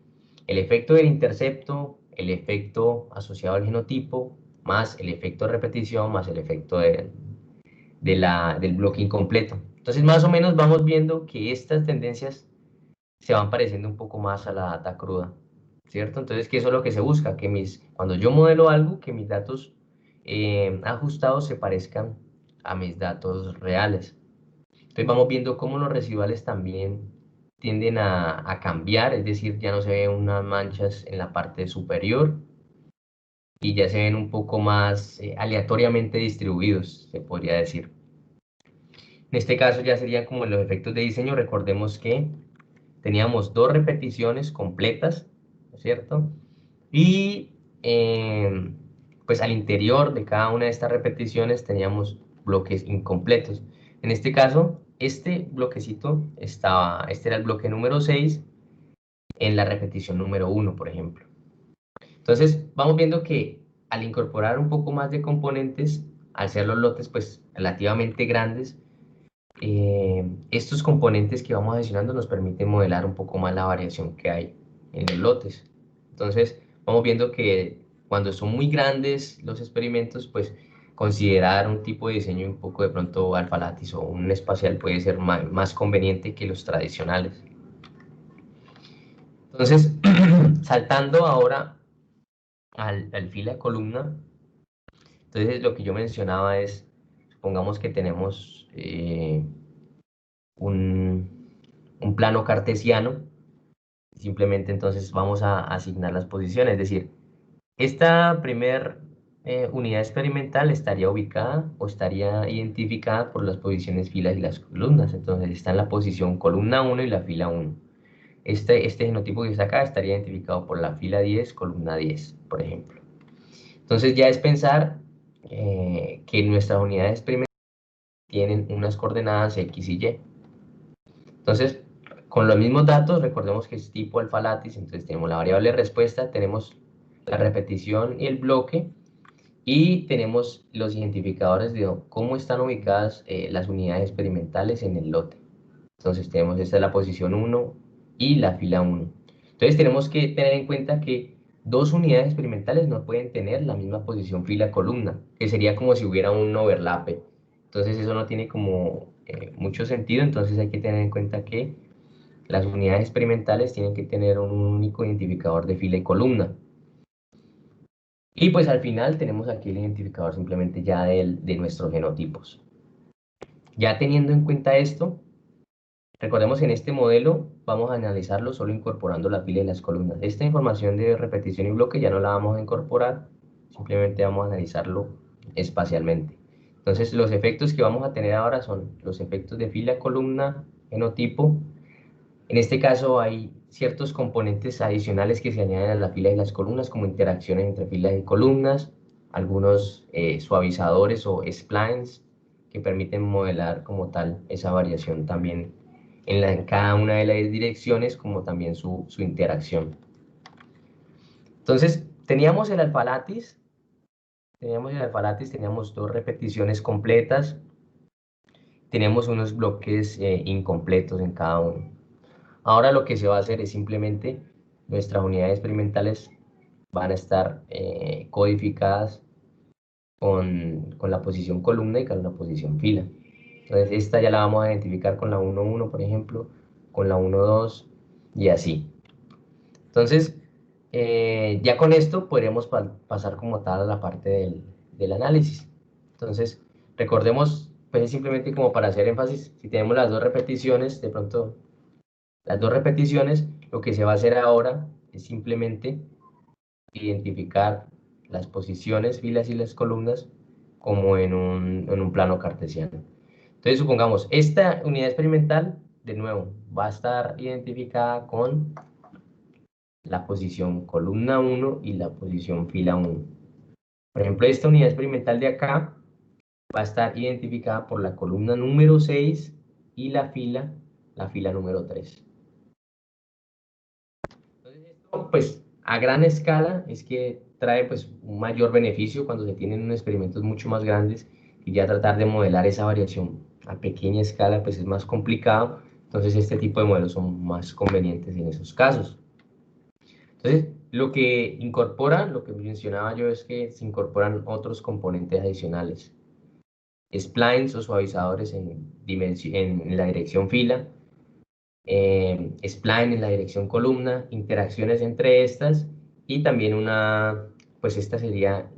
el efecto del intercepto, el efecto asociado al genotipo, más el efecto de repetición, más el efecto del bloque incompleto. Entonces más o menos vamos viendo que estas tendencias se van pareciendo un poco más a la data cruda, ¿cierto? Entonces, ¿qué es lo que se busca? Que cuando yo modelo algo, que mis datos ajustados se parezcan a mis datos reales. Entonces vamos viendo cómo los residuales también tienden a cambiar, es decir, ya no se ven unas manchas en la parte superior y ya se ven un poco más aleatoriamente distribuidos, se podría decir. En este caso ya serían como los efectos de diseño. Recordemos que teníamos 2 repeticiones completas, ¿no es cierto? Y pues al interior de cada una de estas repeticiones teníamos bloques incompletos. En este caso, este bloquecito este era el bloque número 6 en la repetición número 1, por ejemplo. Entonces, vamos viendo que al incorporar un poco más de componentes, al ser los lotes pues relativamente grandes, estos componentes que vamos adicionando nos permiten modelar un poco más la variación que hay en los lotes. Entonces, vamos viendo que cuando son muy grandes los experimentos, pues considerar un tipo de diseño un poco de pronto alfa-latis o un espacial puede ser más conveniente que los tradicionales. Entonces, saltando ahora al fila columna, entonces lo que yo mencionaba es, supongamos que tenemos un plano cartesiano, simplemente entonces vamos a asignar las posiciones, es decir, esta primer unidad experimental estaría ubicada o estaría identificada por las posiciones filas y las columnas, entonces está en la posición columna 1 y la fila 1. Este genotipo que está acá estaría identificado por la fila 10, columna 10, por ejemplo. Entonces ya es pensar que nuestras unidades experimentales tienen unas coordenadas X y Y. Entonces, con los mismos datos, recordemos que es tipo alfa-latis, entonces tenemos la variable de respuesta, tenemos la repetición y el bloque, y tenemos los identificadores de cómo están ubicadas las unidades experimentales en el lote. Entonces tenemos esta es la posición 1 y la fila 1. Entonces tenemos que tener en cuenta que 2 unidades experimentales no pueden tener la misma posición fila-columna, que sería como si hubiera un overlape. Entonces eso no tiene como mucho sentido, entonces hay que tener en cuenta que Las unidades experimentales tienen que tener un único identificador de fila y columna. Y pues al final tenemos aquí el identificador simplemente ya de nuestros genotipos. Ya teniendo en cuenta esto, recordemos que en este modelo vamos a analizarlo solo incorporando la fila y las columnas. Esta información de repetición y bloque ya no la vamos a incorporar, simplemente vamos a analizarlo espacialmente. Entonces los efectos que vamos a tener ahora son los efectos de fila, columna, genotipo. En este caso hay ciertos componentes adicionales que se añaden a la fila y las columnas, como interacciones entre filas y columnas, algunos suavizadores o splines que permiten modelar como tal esa variación también en cada una de las direcciones, como también su interacción. Entonces, teníamos el alfa-latis, teníamos 2 repeticiones completas, teníamos unos bloques incompletos en cada uno. Ahora lo que se va a hacer es simplemente nuestras unidades experimentales van a estar codificadas con la posición columna y con la posición fila. Entonces esta ya la vamos a identificar con la 1.1, por ejemplo, con la 1.2 y así. Entonces, ya con esto podremos pasar como tal a la parte del análisis. Entonces, recordemos, pues simplemente como para hacer énfasis, si tenemos las 2 repeticiones, de pronto las 2 repeticiones, lo que se va a hacer ahora es simplemente identificar las posiciones, filas y las columnas como en un plano cartesiano. Entonces, supongamos, esta unidad experimental, de nuevo, va a estar identificada con la posición columna 1 y la posición fila 1. Por ejemplo, esta unidad experimental de acá va a estar identificada por la columna número 6 y la fila número 3. Entonces esto, pues, a gran escala es que trae pues un mayor beneficio cuando se tienen unos experimentos mucho más grandes y ya tratar de modelar esa variación a pequeña escala pues es más complicado. Entonces este tipo de modelos son más convenientes en esos casos. Entonces, lo que incorpora, lo que mencionaba yo es que se incorporan otros componentes adicionales. Splines o suavizadores en la dirección fila, spline en la dirección columna, interacciones entre estas y también pues esta sería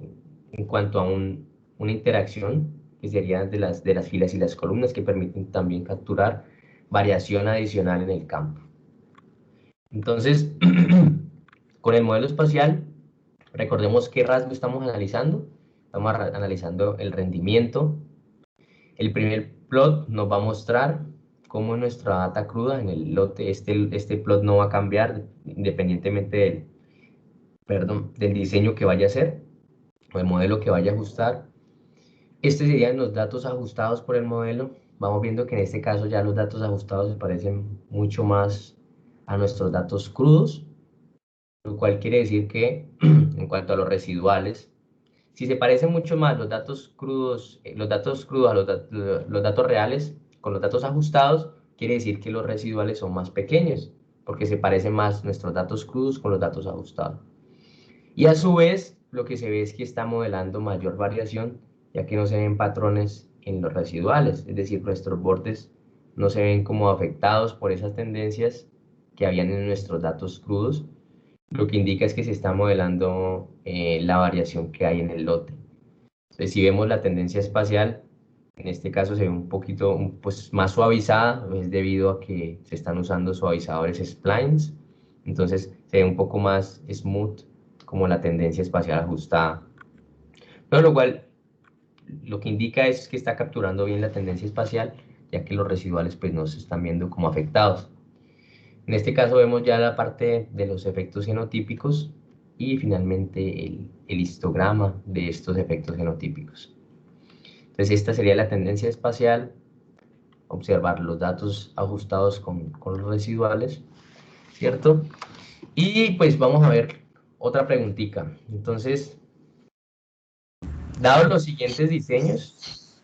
en cuanto a una interacción que sería de las filas y las columnas que permiten también capturar variación adicional en el campo. Entonces, con el modelo espacial, recordemos qué rasgo estamos analizando. Estamos analizando el rendimiento. El primer plot nos va a mostrar cómo es nuestra data cruda en el lote. Este plot no va a cambiar independientemente del diseño que vaya a hacer o el modelo que vaya a ajustar. Estos serían los datos ajustados por el modelo. Vamos viendo que en este caso ya los datos ajustados se parecen mucho más a nuestros datos crudos, lo cual quiere decir que en cuanto a los residuales, si se parecen mucho más los datos crudos a los datos reales con los datos ajustados, quiere decir que los residuales son más pequeños, porque se parecen más nuestros datos crudos con los datos ajustados. Y a su vez, lo que se ve es que está modelando mayor variación, ya que no se ven patrones en los residuales, es decir, nuestros bordes no se ven como afectados por esas tendencias que habían en nuestros datos crudos, lo que indica es que se está modelando la variación que hay en el lote. Entonces, si vemos la tendencia espacial, en este caso se ve un poquito pues, más suavizada, es debido a que se están usando suavizadores splines, entonces se ve un poco más smooth como la tendencia espacial ajustada. Pero lo cual lo que indica es que está capturando bien la tendencia espacial, ya que los residuales pues no se están viendo como afectados. En este caso vemos ya la parte de los efectos genotípicos y finalmente el histograma de estos efectos genotípicos. Entonces esta sería la tendencia espacial, observar los datos ajustados con los residuales, ¿cierto? Y pues vamos a ver otra preguntita. Entonces, dados los siguientes diseños,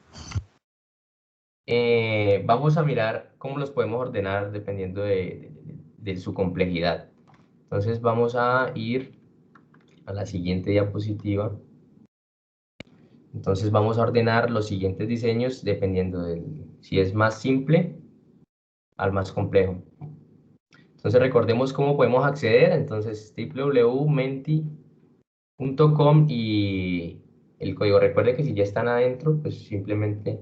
vamos a mirar cómo los podemos ordenar dependiendo de su complejidad. Entonces vamos a ir a la siguiente diapositiva. Entonces vamos a ordenar los siguientes diseños dependiendo de si es más simple al más complejo. Entonces recordemos cómo podemos acceder. Entonces www.menti.com y el código. Recuerde que si ya están adentro, pues simplemente...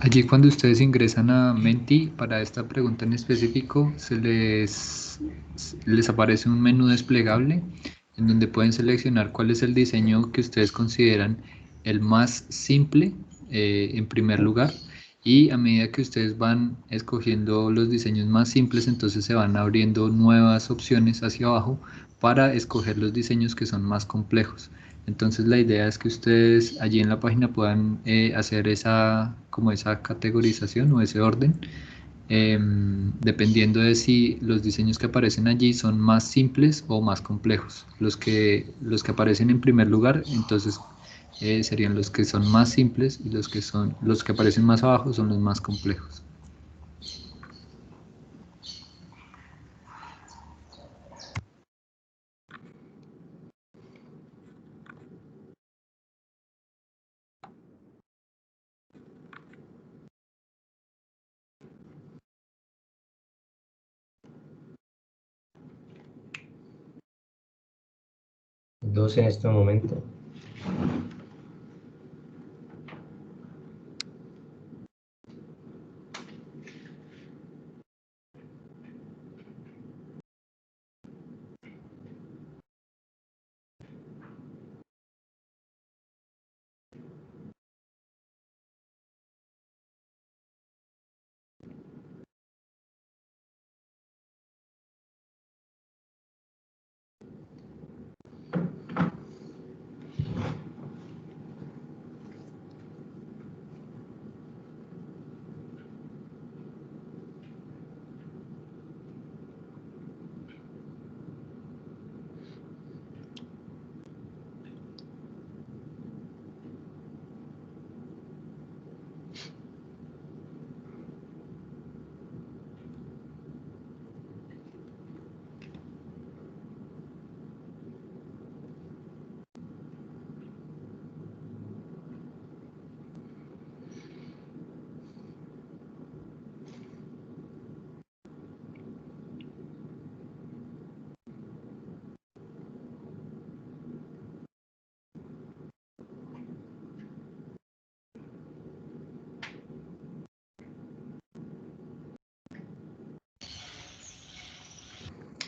Allí cuando ustedes ingresan a Menti para esta pregunta en específico, les aparece un menú desplegable en donde pueden seleccionar cuál es el diseño que ustedes consideran el más simple en primer lugar, y a medida que ustedes van escogiendo los diseños más simples, entonces se van abriendo nuevas opciones hacia abajo para escoger los diseños que son más complejos. Entonces la idea es que ustedes allí en la página puedan hacer como esa categorización o ese orden, dependiendo de si los diseños que aparecen allí son más simples o más complejos. Los que aparecen en primer lugar, entonces serían los que son más simples, y los que aparecen más abajo son los más complejos. Dos en este momento.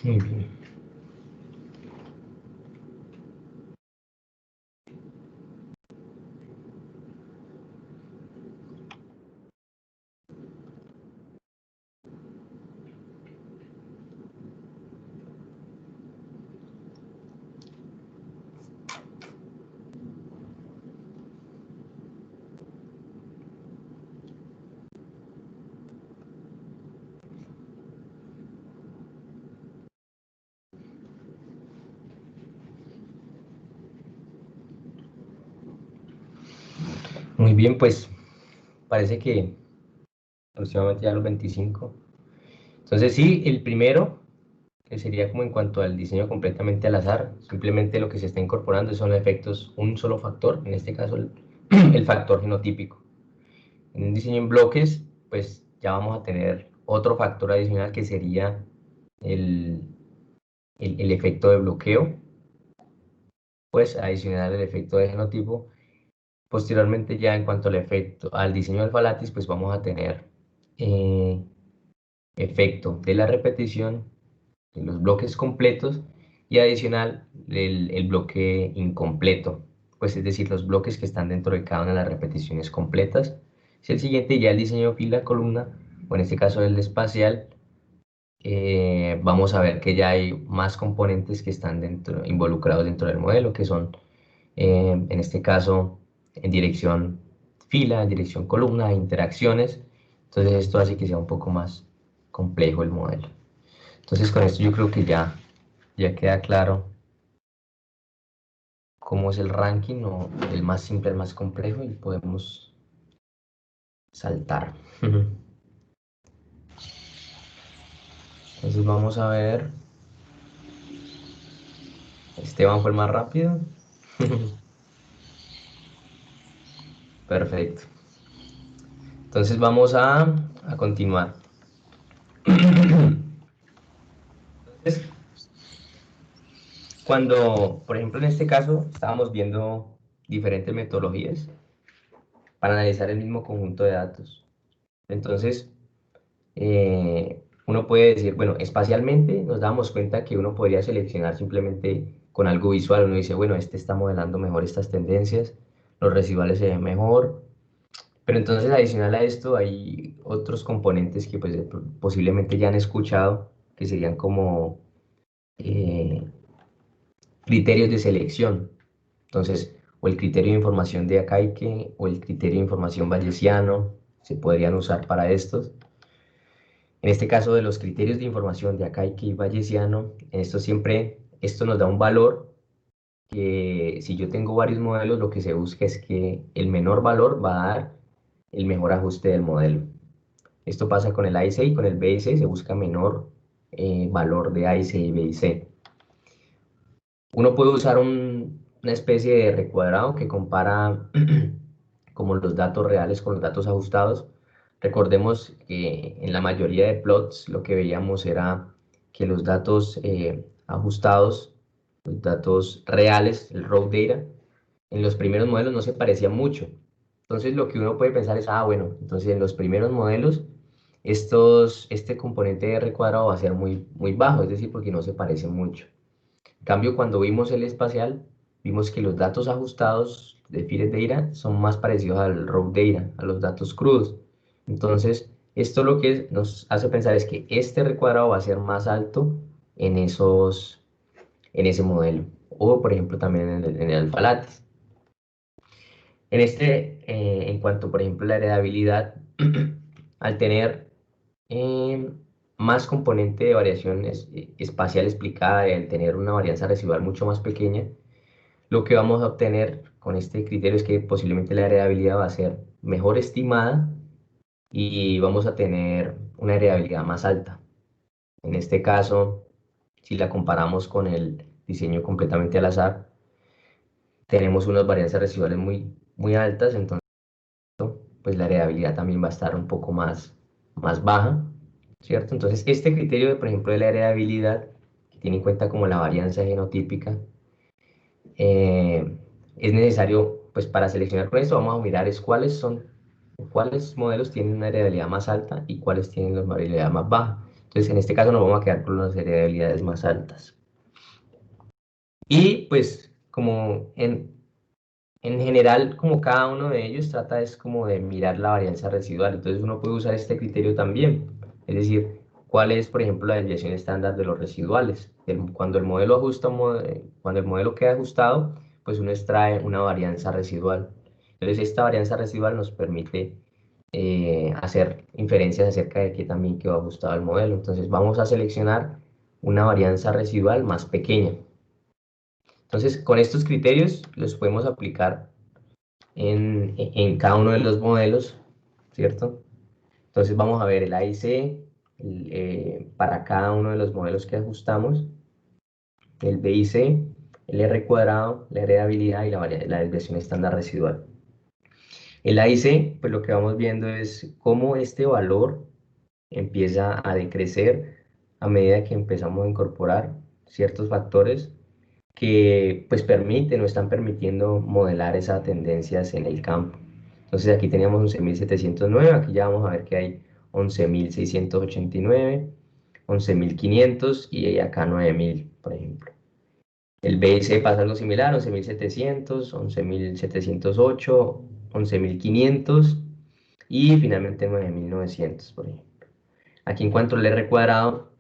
Muy bien. Muy bien, pues parece que aproximadamente ya los 25. Entonces sí, el primero, que sería como en cuanto al diseño completamente al azar, simplemente lo que se está incorporando son efectos, un solo factor, en este caso el factor genotípico. En un diseño en bloques, pues ya vamos a tener otro factor adicional que sería el, el efecto de bloqueo, pues adicional el efecto de genotipo. Posteriormente ya en cuanto al efecto, al diseño alfa latis, pues vamos a tener eh, efecto de la repetición de los bloques completos y adicional el bloque incompleto, pues es decir, los bloques que están dentro de cada una de las repeticiones completas. Si el siguiente ya el diseño fila columna, o en este caso el espacial, vamos a ver que ya hay más componentes que están involucrados dentro del modelo, que son en este caso en dirección fila, en dirección columna, interacciones. Entonces esto hace que sea un poco más complejo el modelo. Entonces con esto yo creo que ya queda claro cómo es el ranking, o el más simple al más complejo, y podemos saltar. Entonces vamos a ver. Esteban fue el más rápido. Perfecto. Entonces vamos a continuar. Entonces, cuando, por ejemplo, en este caso, estábamos viendo diferentes metodologías para analizar el mismo conjunto de datos. Entonces, uno puede decir, bueno, espacialmente nos damos cuenta que uno podría seleccionar simplemente con algo visual. Uno dice, bueno, este está modelando mejor estas tendencias, los residuales se ven mejor. Pero entonces, adicional a esto, hay otros componentes que pues, posiblemente ya han escuchado, que serían como criterios de selección. Entonces, o el criterio de información de Akaike o el criterio de información bayesiano se podrían usar para estos. En este caso de los criterios de información de Akaike y bayesiano, esto nos da un valor que si yo tengo varios modelos, lo que se busca es que el menor valor va a dar el mejor ajuste del modelo. Esto pasa con el AIC y con el BIC, se busca menor valor de AIC y BIC. Uno puede usar una especie de recuadrado que compara como los datos reales con los datos ajustados. Recordemos que en la mayoría de plots lo que veíamos era que los datos ajustados, los datos reales, el raw data, en los primeros modelos no se parecían mucho. Entonces lo que uno puede pensar es, bueno, entonces en los primeros modelos este componente de R cuadrado va a ser muy, muy bajo, es decir, porque no se parece mucho. En cambio, cuando vimos el espacial, vimos que los datos ajustados de Fitted Data son más parecidos al raw data, a los datos crudos. Entonces, esto lo que nos hace pensar es que este recuadrado va a ser más alto en ese modelo. O, por ejemplo, también en el alfa-lates. En cuanto, por ejemplo, a la heredabilidad, al tener más componente de variación espacial explicada y al tener una varianza residual mucho más pequeña, lo que vamos a obtener con este criterio es que posiblemente la heredabilidad va a ser mejor estimada y vamos a tener una heredabilidad más alta. En este caso, si la comparamos con el diseño completamente al azar, tenemos unas varianzas residuales muy, muy altas, entonces pues la heredabilidad también va a estar un poco más baja, ¿cierto? Entonces este criterio, por ejemplo, de la heredabilidad, que tiene en cuenta como la varianza genotípica, es necesario, pues para seleccionar con esto vamos a mirar cuáles modelos tienen una heredabilidad más alta y cuáles tienen una heredabilidad más baja. Entonces en este caso nos vamos a quedar con las heredabilidades más altas. Y pues como en general, como cada uno de ellos trata es como de mirar la varianza residual, entonces uno puede usar este criterio también, es decir, cuál es, por ejemplo, la desviación estándar de los residuales. Cuando el modelo cuando el modelo queda ajustado, pues uno extrae una varianza residual. Entonces esta varianza residual nos permite hacer inferencias acerca de que también quedó ajustado el modelo. Entonces vamos a seleccionar una varianza residual más pequeña. Entonces con estos criterios los podemos aplicar en cada uno de los modelos, ¿cierto? Entonces vamos a ver el AIC para cada uno de los modelos que ajustamos, el BIC, el R cuadrado, la heredabilidad y la desviación estándar residual. El AIC, pues lo que vamos viendo es cómo este valor empieza a decrecer a medida que empezamos a incorporar ciertos factores que pues permiten o están permitiendo modelar esas tendencias en el campo. Entonces aquí teníamos 11.709, aquí ya vamos a ver que hay 11.689, 11.500 y acá 9.000, por ejemplo. El BIC pasa algo similar, 11.700, 11.708, 11.500 y finalmente 9.900, por ejemplo. Aquí en cuanto al R cuadrado,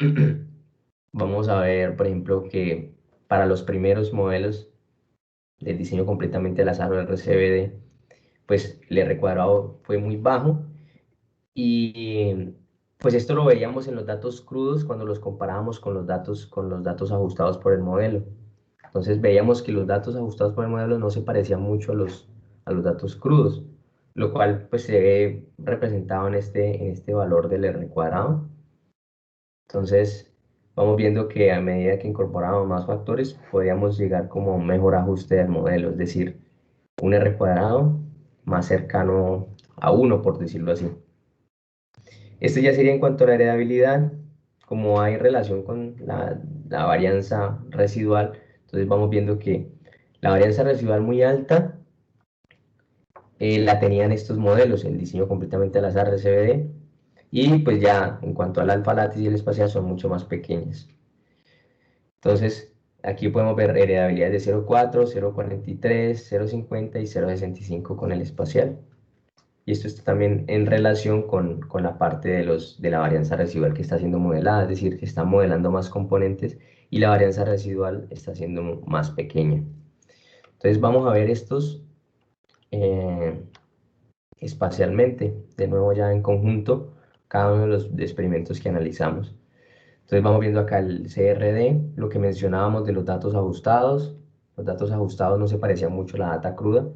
vamos a ver, por ejemplo, que para los primeros modelos del diseño completamente al azar o el RCBD, pues el R cuadrado fue muy bajo y pues esto lo veíamos en los datos crudos cuando los comparábamos con los datos ajustados por el modelo. Entonces veíamos que los datos ajustados por el modelo no se parecían mucho a los datos crudos, lo cual pues se ve representado en este valor del R cuadrado. Entonces vamos viendo que a medida que incorporamos más factores, podríamos llegar como a un mejor ajuste del modelo, es decir, un R cuadrado más cercano a 1, por decirlo así. Esto ya sería en cuanto a la heredabilidad. Como hay relación con la varianza residual, entonces vamos viendo que la varianza residual muy alta la tenían estos modelos, el diseño completamente al azar de CBD, y pues ya en cuanto al alfa latis y el espacial son mucho más pequeñas. Entonces, aquí podemos ver heredabilidad de 0,4, 0,43, 0,50 y 0,65 con el espacial. Y esto está también en relación con la parte de la varianza residual que está siendo modelada, es decir, que está modelando más componentes y la varianza residual está siendo más pequeña. Entonces vamos a ver estos espacialmente, de nuevo ya en conjunto, cada uno de los experimentos que analizamos. Entonces vamos viendo acá el CRD, lo que mencionábamos de los datos ajustados. Los datos ajustados no se parecían mucho a la data cruda,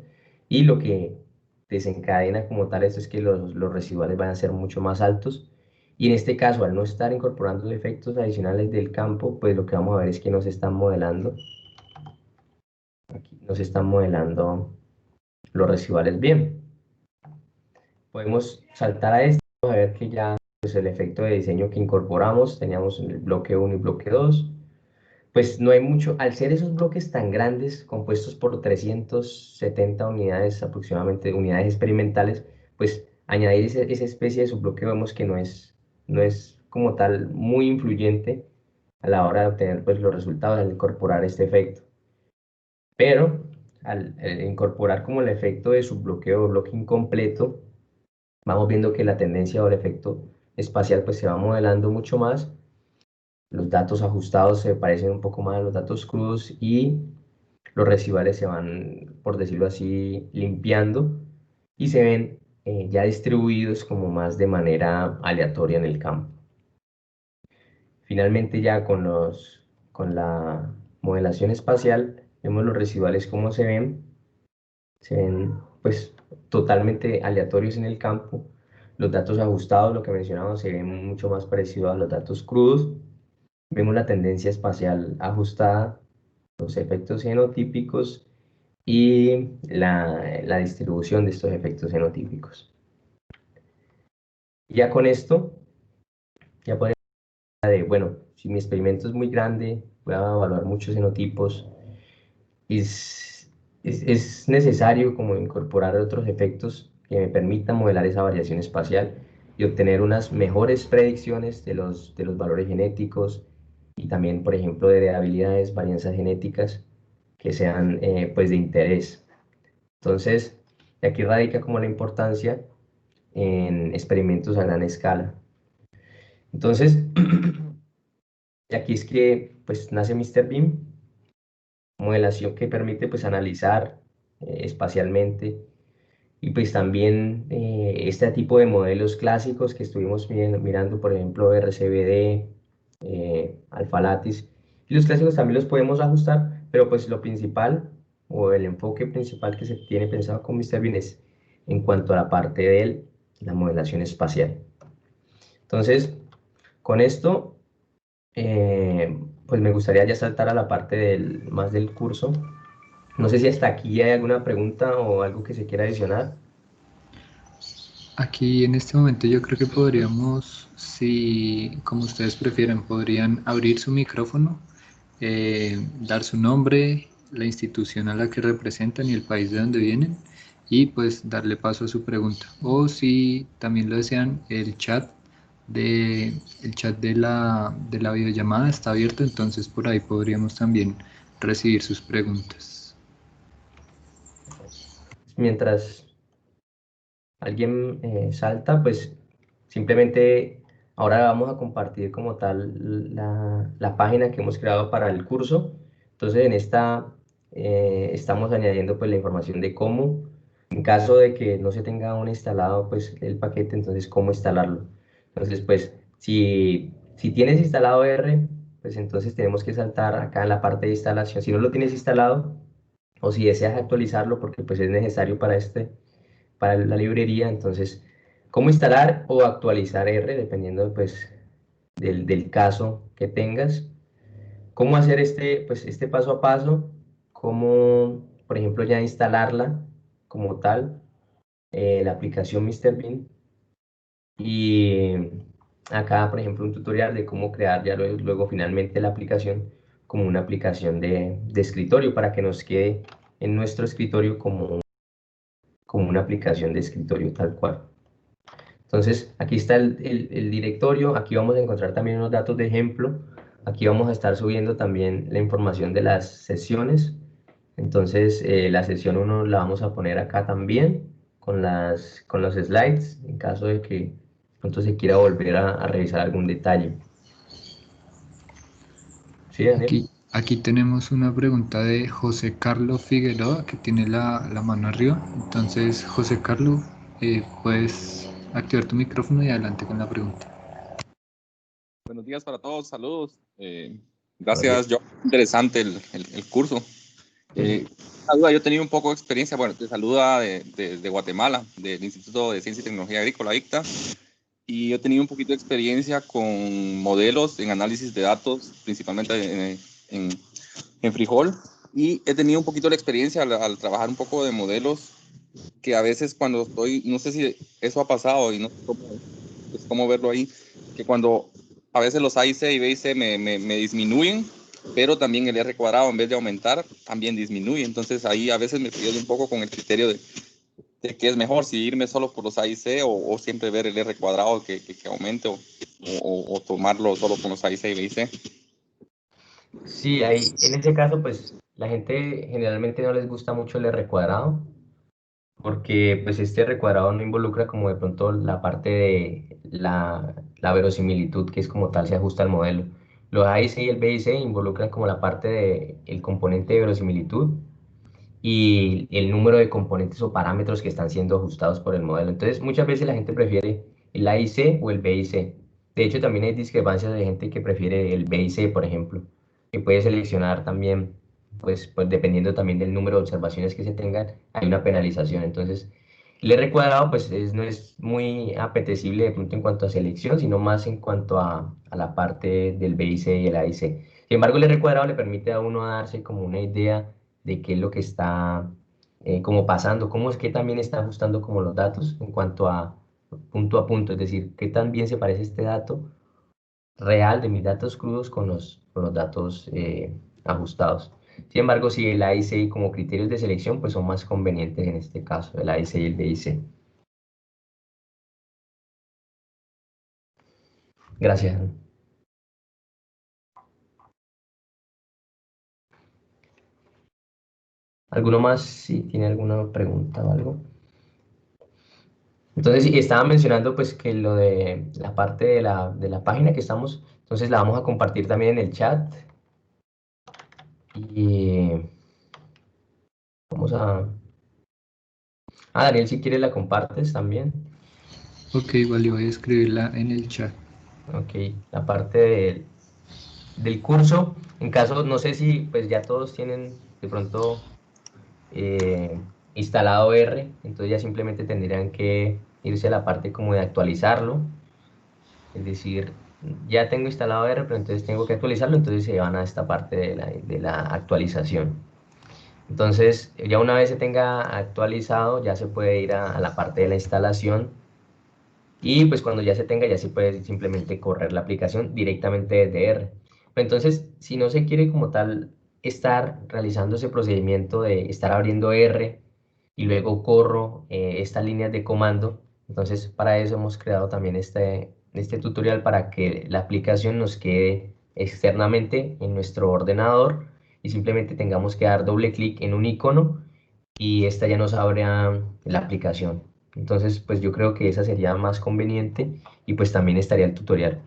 y lo que desencadena como tal esto es que los residuales van a ser mucho más altos. Y en este caso, al no estar incorporando efectos adicionales del campo, pues lo que vamos a ver es que nos están modelando, aquí nos están modelando los residuales bien. Podemos saltar a esto, a ver que ya pues, el efecto de diseño que incorporamos, teníamos el bloque 1 y bloque 2, pues no hay mucho, al ser esos bloques tan grandes, compuestos por 370 unidades aproximadamente, unidades experimentales, pues añadir esa especie de subbloque vemos que no es como tal muy influyente a la hora de obtener pues, los resultados al incorporar este efecto. Pero al incorporar como el efecto de subbloqueo o bloque incompleto, vamos viendo que la tendencia o el efecto espacial pues se va modelando mucho más. Los datos ajustados se parecen un poco más a los datos crudos y los residuales se van, por decirlo así, limpiando y se ven ya distribuidos como más de manera aleatoria en el campo. Finalmente ya con la modelación espacial vemos los residuales como se ven pues totalmente aleatorios en el campo. Los datos ajustados, lo que mencionamos, se ven mucho más parecidos a los datos crudos. Vemos la tendencia espacial ajustada, los efectos genotípicos y la distribución de estos efectos genotípicos. Ya con esto, ya podemos hablar de, bueno, si mi experimento es muy grande, voy a evaluar muchos genotipos, es necesario como incorporar otros efectos que me permitan modelar esa variación espacial y obtener unas mejores predicciones de los valores genéticos y también, por ejemplo, de habilidades, varianzas genéticas que sean pues de interés. Entonces, aquí radica como la importancia en experimentos a gran escala. Entonces, y aquí es que pues nace MrBeam, modelación que permite pues analizar espacialmente y pues también este tipo de modelos clásicos que estuvimos mirando, por ejemplo, RCBD, Alpha Latis, y los clásicos también los podemos ajustar, pero pues lo principal o el enfoque principal que se tiene pensado con MrBeam es en cuanto a la parte de la modelación espacial. Entonces, con esto, pues me gustaría ya saltar a la parte más del curso. No sé si hasta aquí hay alguna pregunta o algo que se quiera adicionar. Aquí en este momento yo creo que podríamos, si como ustedes prefieran, podrían abrir su micrófono, dar su nombre, la institución a la que representan y el país de donde vienen, y pues darle paso a su pregunta. O si también lo desean, el chat de la videollamada está abierto, entonces por ahí podríamos también recibir sus preguntas. Mientras alguien salta, pues simplemente ahora vamos a compartir como tal la página que hemos creado para el curso. Entonces en esta estamos añadiendo pues la información de cómo, en caso de que no se tenga aún instalado pues el paquete, entonces cómo instalarlo. Entonces pues si tienes instalado R, pues entonces tenemos que saltar acá en la parte de instalación. Si no lo tienes instalado o si deseas actualizarlo porque pues es necesario para la librería, entonces, cómo instalar o actualizar R, dependiendo pues, del caso que tengas, cómo hacer pues, este paso a paso, cómo, por ejemplo, ya instalarla como tal, la aplicación Mr. Bean. Y acá, por ejemplo, un tutorial de cómo crear ya luego finalmente la aplicación como una aplicación de escritorio para que nos quede en nuestro escritorio como una aplicación de escritorio tal cual. Entonces, aquí está el directorio, aquí vamos a encontrar también unos datos de ejemplo, aquí vamos a estar subiendo también la información de las sesiones. Entonces, la sesión 1 la vamos a poner acá también, con los slides, en caso de que de pronto se quiera volver a revisar algún detalle. ¿Sí, Daniel? Aquí tenemos una pregunta de José Carlos Figueroa que tiene la mano arriba. Entonces, José Carlos, puedes activar tu micrófono y adelante con la pregunta. Buenos días para todos, saludos. Gracias, yo. Interesante el curso. Una duda, yo he tenido un poco de experiencia, bueno, te saluda de Guatemala, del Instituto de Ciencia y Tecnología Agrícola, ICTA, y yo he tenido un poquito de experiencia con modelos en análisis de datos, principalmente en Frijol, y he tenido un poquito la experiencia al trabajar un poco de modelos que a veces cuando estoy, no sé si eso ha pasado y no sé cómo verlo ahí, que cuando a veces los A y C y B y C me disminuyen, pero también el R cuadrado en vez de aumentar también disminuye. Entonces ahí a veces me pierdo un poco con el criterio de qué es mejor, si irme solo por los A y C o siempre ver el R cuadrado que aumente o tomarlo solo con los A y C y B y C. Sí, ahí, en ese caso, pues la gente generalmente no les gusta mucho el R cuadrado, porque pues este R cuadrado no involucra como de pronto la parte de la verosimilitud, que es como tal se ajusta al modelo. Los A y C y el B y C involucran como la parte del componente de verosimilitud y el número de componentes o parámetros que están siendo ajustados por el modelo. Entonces, muchas veces la gente prefiere el A y C o el B y C. De hecho, también hay discrepancias de gente que prefiere el B y C, por ejemplo, que puede seleccionar también, pues dependiendo también del número de observaciones que se tengan, hay una penalización. Entonces, el R cuadrado, pues no es muy apetecible de pronto en cuanto a selección, sino más en cuanto a la parte del B y C y el A y C. Sin embargo, el R cuadrado le permite a uno darse como una idea de qué es lo que está como pasando, cómo es que también está ajustando como los datos en cuanto a punto, es decir, qué tan bien se parece este dato real de mis datos crudos con los datos ajustados. Sin embargo, si el A y C como criterios de selección, pues son más convenientes en este caso, el A y C y el B y C. Gracias. ¿Alguno más? Si tiene alguna pregunta o algo. Entonces, sí, estaba mencionando pues que lo de la parte de la página que estamos, entonces la vamos a compartir también en el chat. Y vamos a... Ah, Daniel, si quieres la compartes también. Ok, vale, voy a escribirla en el chat. Ok, la parte del curso. En caso, no sé si pues ya todos tienen de pronto instalado R, entonces ya simplemente tendrían que irse a la parte como de actualizarlo. Es decir, ya tengo instalado R, pero entonces tengo que actualizarlo, entonces se van a esta parte de la actualización. Entonces, ya una vez se tenga actualizado, ya se puede ir a la parte de la instalación y pues cuando ya se tenga, ya se puede simplemente correr la aplicación directamente desde R. Pero entonces, si no se quiere como tal estar realizando ese procedimiento de estar abriendo R y luego corro estas líneas de comando, entonces para eso hemos creado también este tutorial para que la aplicación nos quede externamente en nuestro ordenador y simplemente tengamos que dar doble clic en un icono y esta ya nos abre la aplicación. Entonces, pues yo creo que esa sería más conveniente y pues también estaría el tutorial.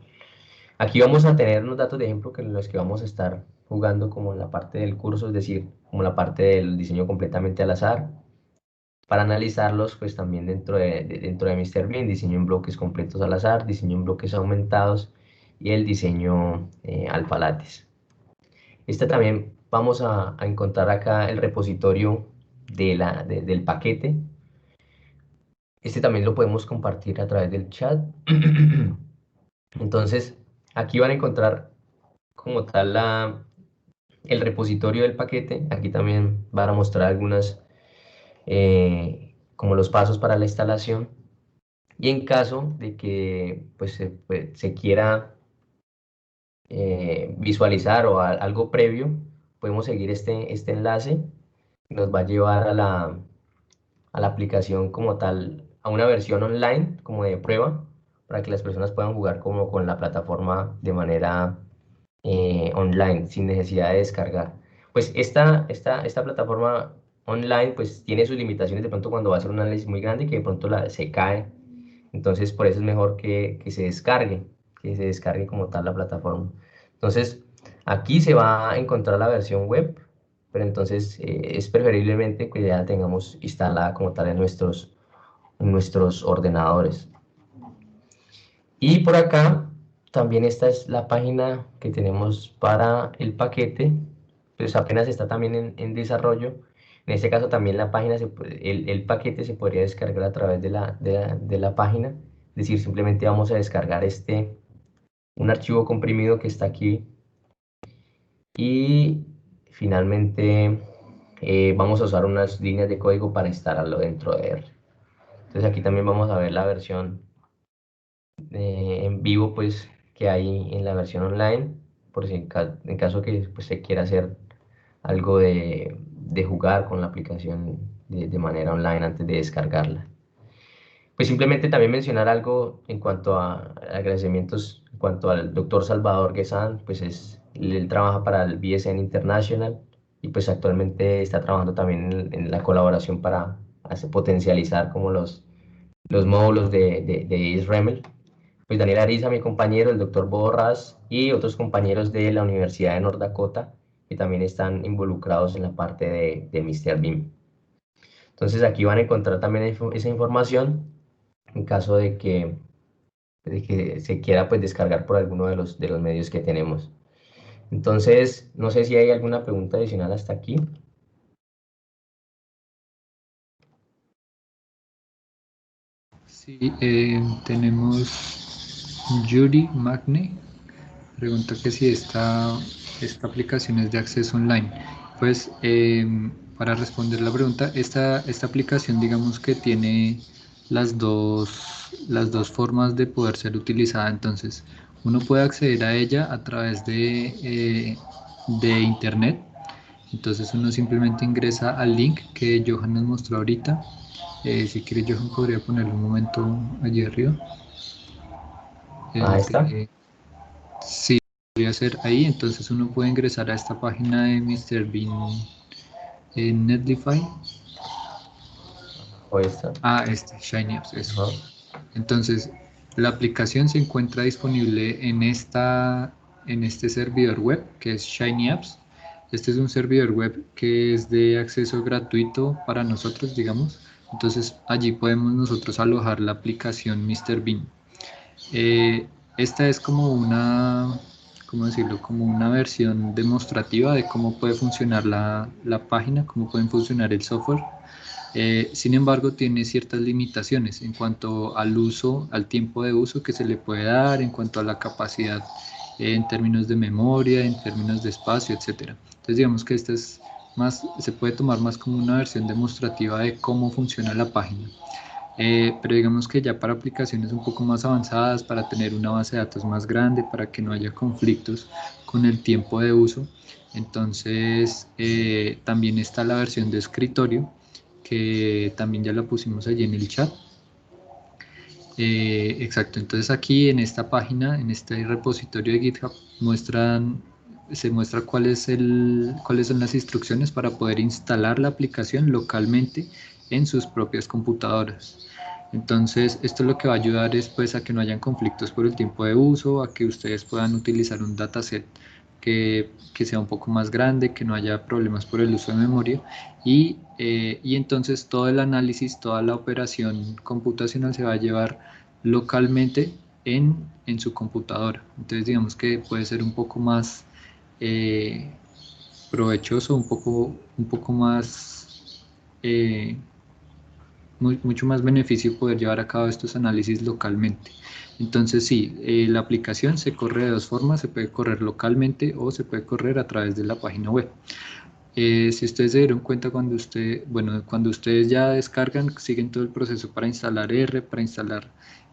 Aquí vamos a tener unos datos de ejemplo que en los que vamos a estar jugando como en la parte del curso, es decir, como la parte del diseño completamente al azar. Para analizarlos, pues también dentro de Mr. Bean, diseño en bloques completos al azar, diseño en bloques aumentados y el diseño alfalates. Esta también vamos a encontrar acá el repositorio del paquete. Este también lo podemos compartir a través del chat. Entonces, aquí van a encontrar como tal el repositorio del paquete. Aquí también van a mostrar algunas como los pasos para la instalación. Y en caso de que pues, se quiera visualizar o algo previo, podemos seguir este enlace. Nos va a llevar a la aplicación como tal, a una versión online como de prueba, para que las personas puedan jugar como con la plataforma de manera online, sin necesidad de descargar. Pues esta plataforma online pues tiene sus limitaciones de pronto cuando va a ser un análisis muy grande que de pronto se cae. Entonces por eso es mejor que se descargue como tal la plataforma. Entonces aquí se va a encontrar la versión web, pero entonces es preferiblemente que ya la tengamos instalada como tal en nuestros ordenadores. Y por acá también esta es la página que tenemos para el paquete, pues apenas está también en desarrollo. En este caso también la página, el paquete se podría descargar a través de la página, es decir, simplemente vamos a descargar un archivo comprimido que está aquí y finalmente vamos a usar unas líneas de código para instalarlo dentro de R. Entonces aquí también vamos a ver la versión en vivo pues que hay en la versión online, por si en caso que pues, se quiera hacer algo de jugar con la aplicación de manera online antes de descargarla. Pues simplemente también mencionar algo en cuanto a agradecimientos, en cuanto al doctor Salvador Guesán, pues él trabaja para el BSN International y pues actualmente está trabajando también en la colaboración para potencializar como los módulos de ISREML. Pues Daniel Ariza, mi compañero, el doctor Borras y otros compañeros de la Universidad de North Dakota que también están involucrados en la parte de Mr. Beam. Entonces aquí van a encontrar también esa información en caso de que se quiera pues descargar por alguno de los medios que tenemos. Entonces, no sé si hay alguna pregunta adicional hasta aquí. Sí, tenemos Yuri Magne, pregunta que si esta aplicación es de acceso online. Pues para responder la pregunta, esta aplicación digamos que tiene las dos formas de poder ser utilizada. Entonces, uno puede acceder a ella a través de internet. Entonces uno simplemente ingresa al link que Johan nos mostró ahorita. Si quiere Johan podría ponerlo un momento allí arriba. Ahí está. Sí, podría ser ahí. Entonces uno puede ingresar a esta página de Mr. Bean en Netlify. O esta. Shiny Apps, eso. Entonces la aplicación se encuentra disponible en este servidor web que es Shiny Apps. Este es un servidor web que es de acceso gratuito para nosotros, digamos. Entonces allí podemos nosotros alojar la aplicación Mr. Bean. Esta es como ¿cómo decirlo? Como una versión demostrativa de cómo puede funcionar la página, cómo puede funcionar el software. Sin embargo, tiene ciertas limitaciones en cuanto al uso, al tiempo de uso que se le puede dar, en cuanto a la capacidad en términos de memoria, en términos de espacio, etc. Entonces, digamos que esta es se puede tomar más como una versión demostrativa de cómo funciona la página. Pero digamos que ya para aplicaciones un poco más avanzadas, para tener una base de datos más grande, para que no haya conflictos con el tiempo de uso, entonces también está la versión de escritorio, que también ya la pusimos allí en el chat. Exacto, entonces aquí en esta página, en este repositorio de GitHub, se muestra cuáles son las instrucciones para poder instalar la aplicación localmente en sus propias computadoras. Entonces esto lo que va a ayudar es pues a que no hayan conflictos por el tiempo de uso, a que ustedes puedan utilizar un dataset que sea un poco más grande, que no haya problemas por el uso de memoria y entonces todo el análisis, toda la operación computacional se va a llevar localmente en su computadora. Entonces digamos que puede ser un poco más provechoso, un poco más mucho más beneficio poder llevar a cabo estos análisis localmente. Entonces sí, la aplicación se corre de dos formas, se puede correr localmente o se puede correr a través de la página web. Si ustedes se dieron cuenta cuando ustedes ya descargan, siguen todo el proceso para instalar R, para instalar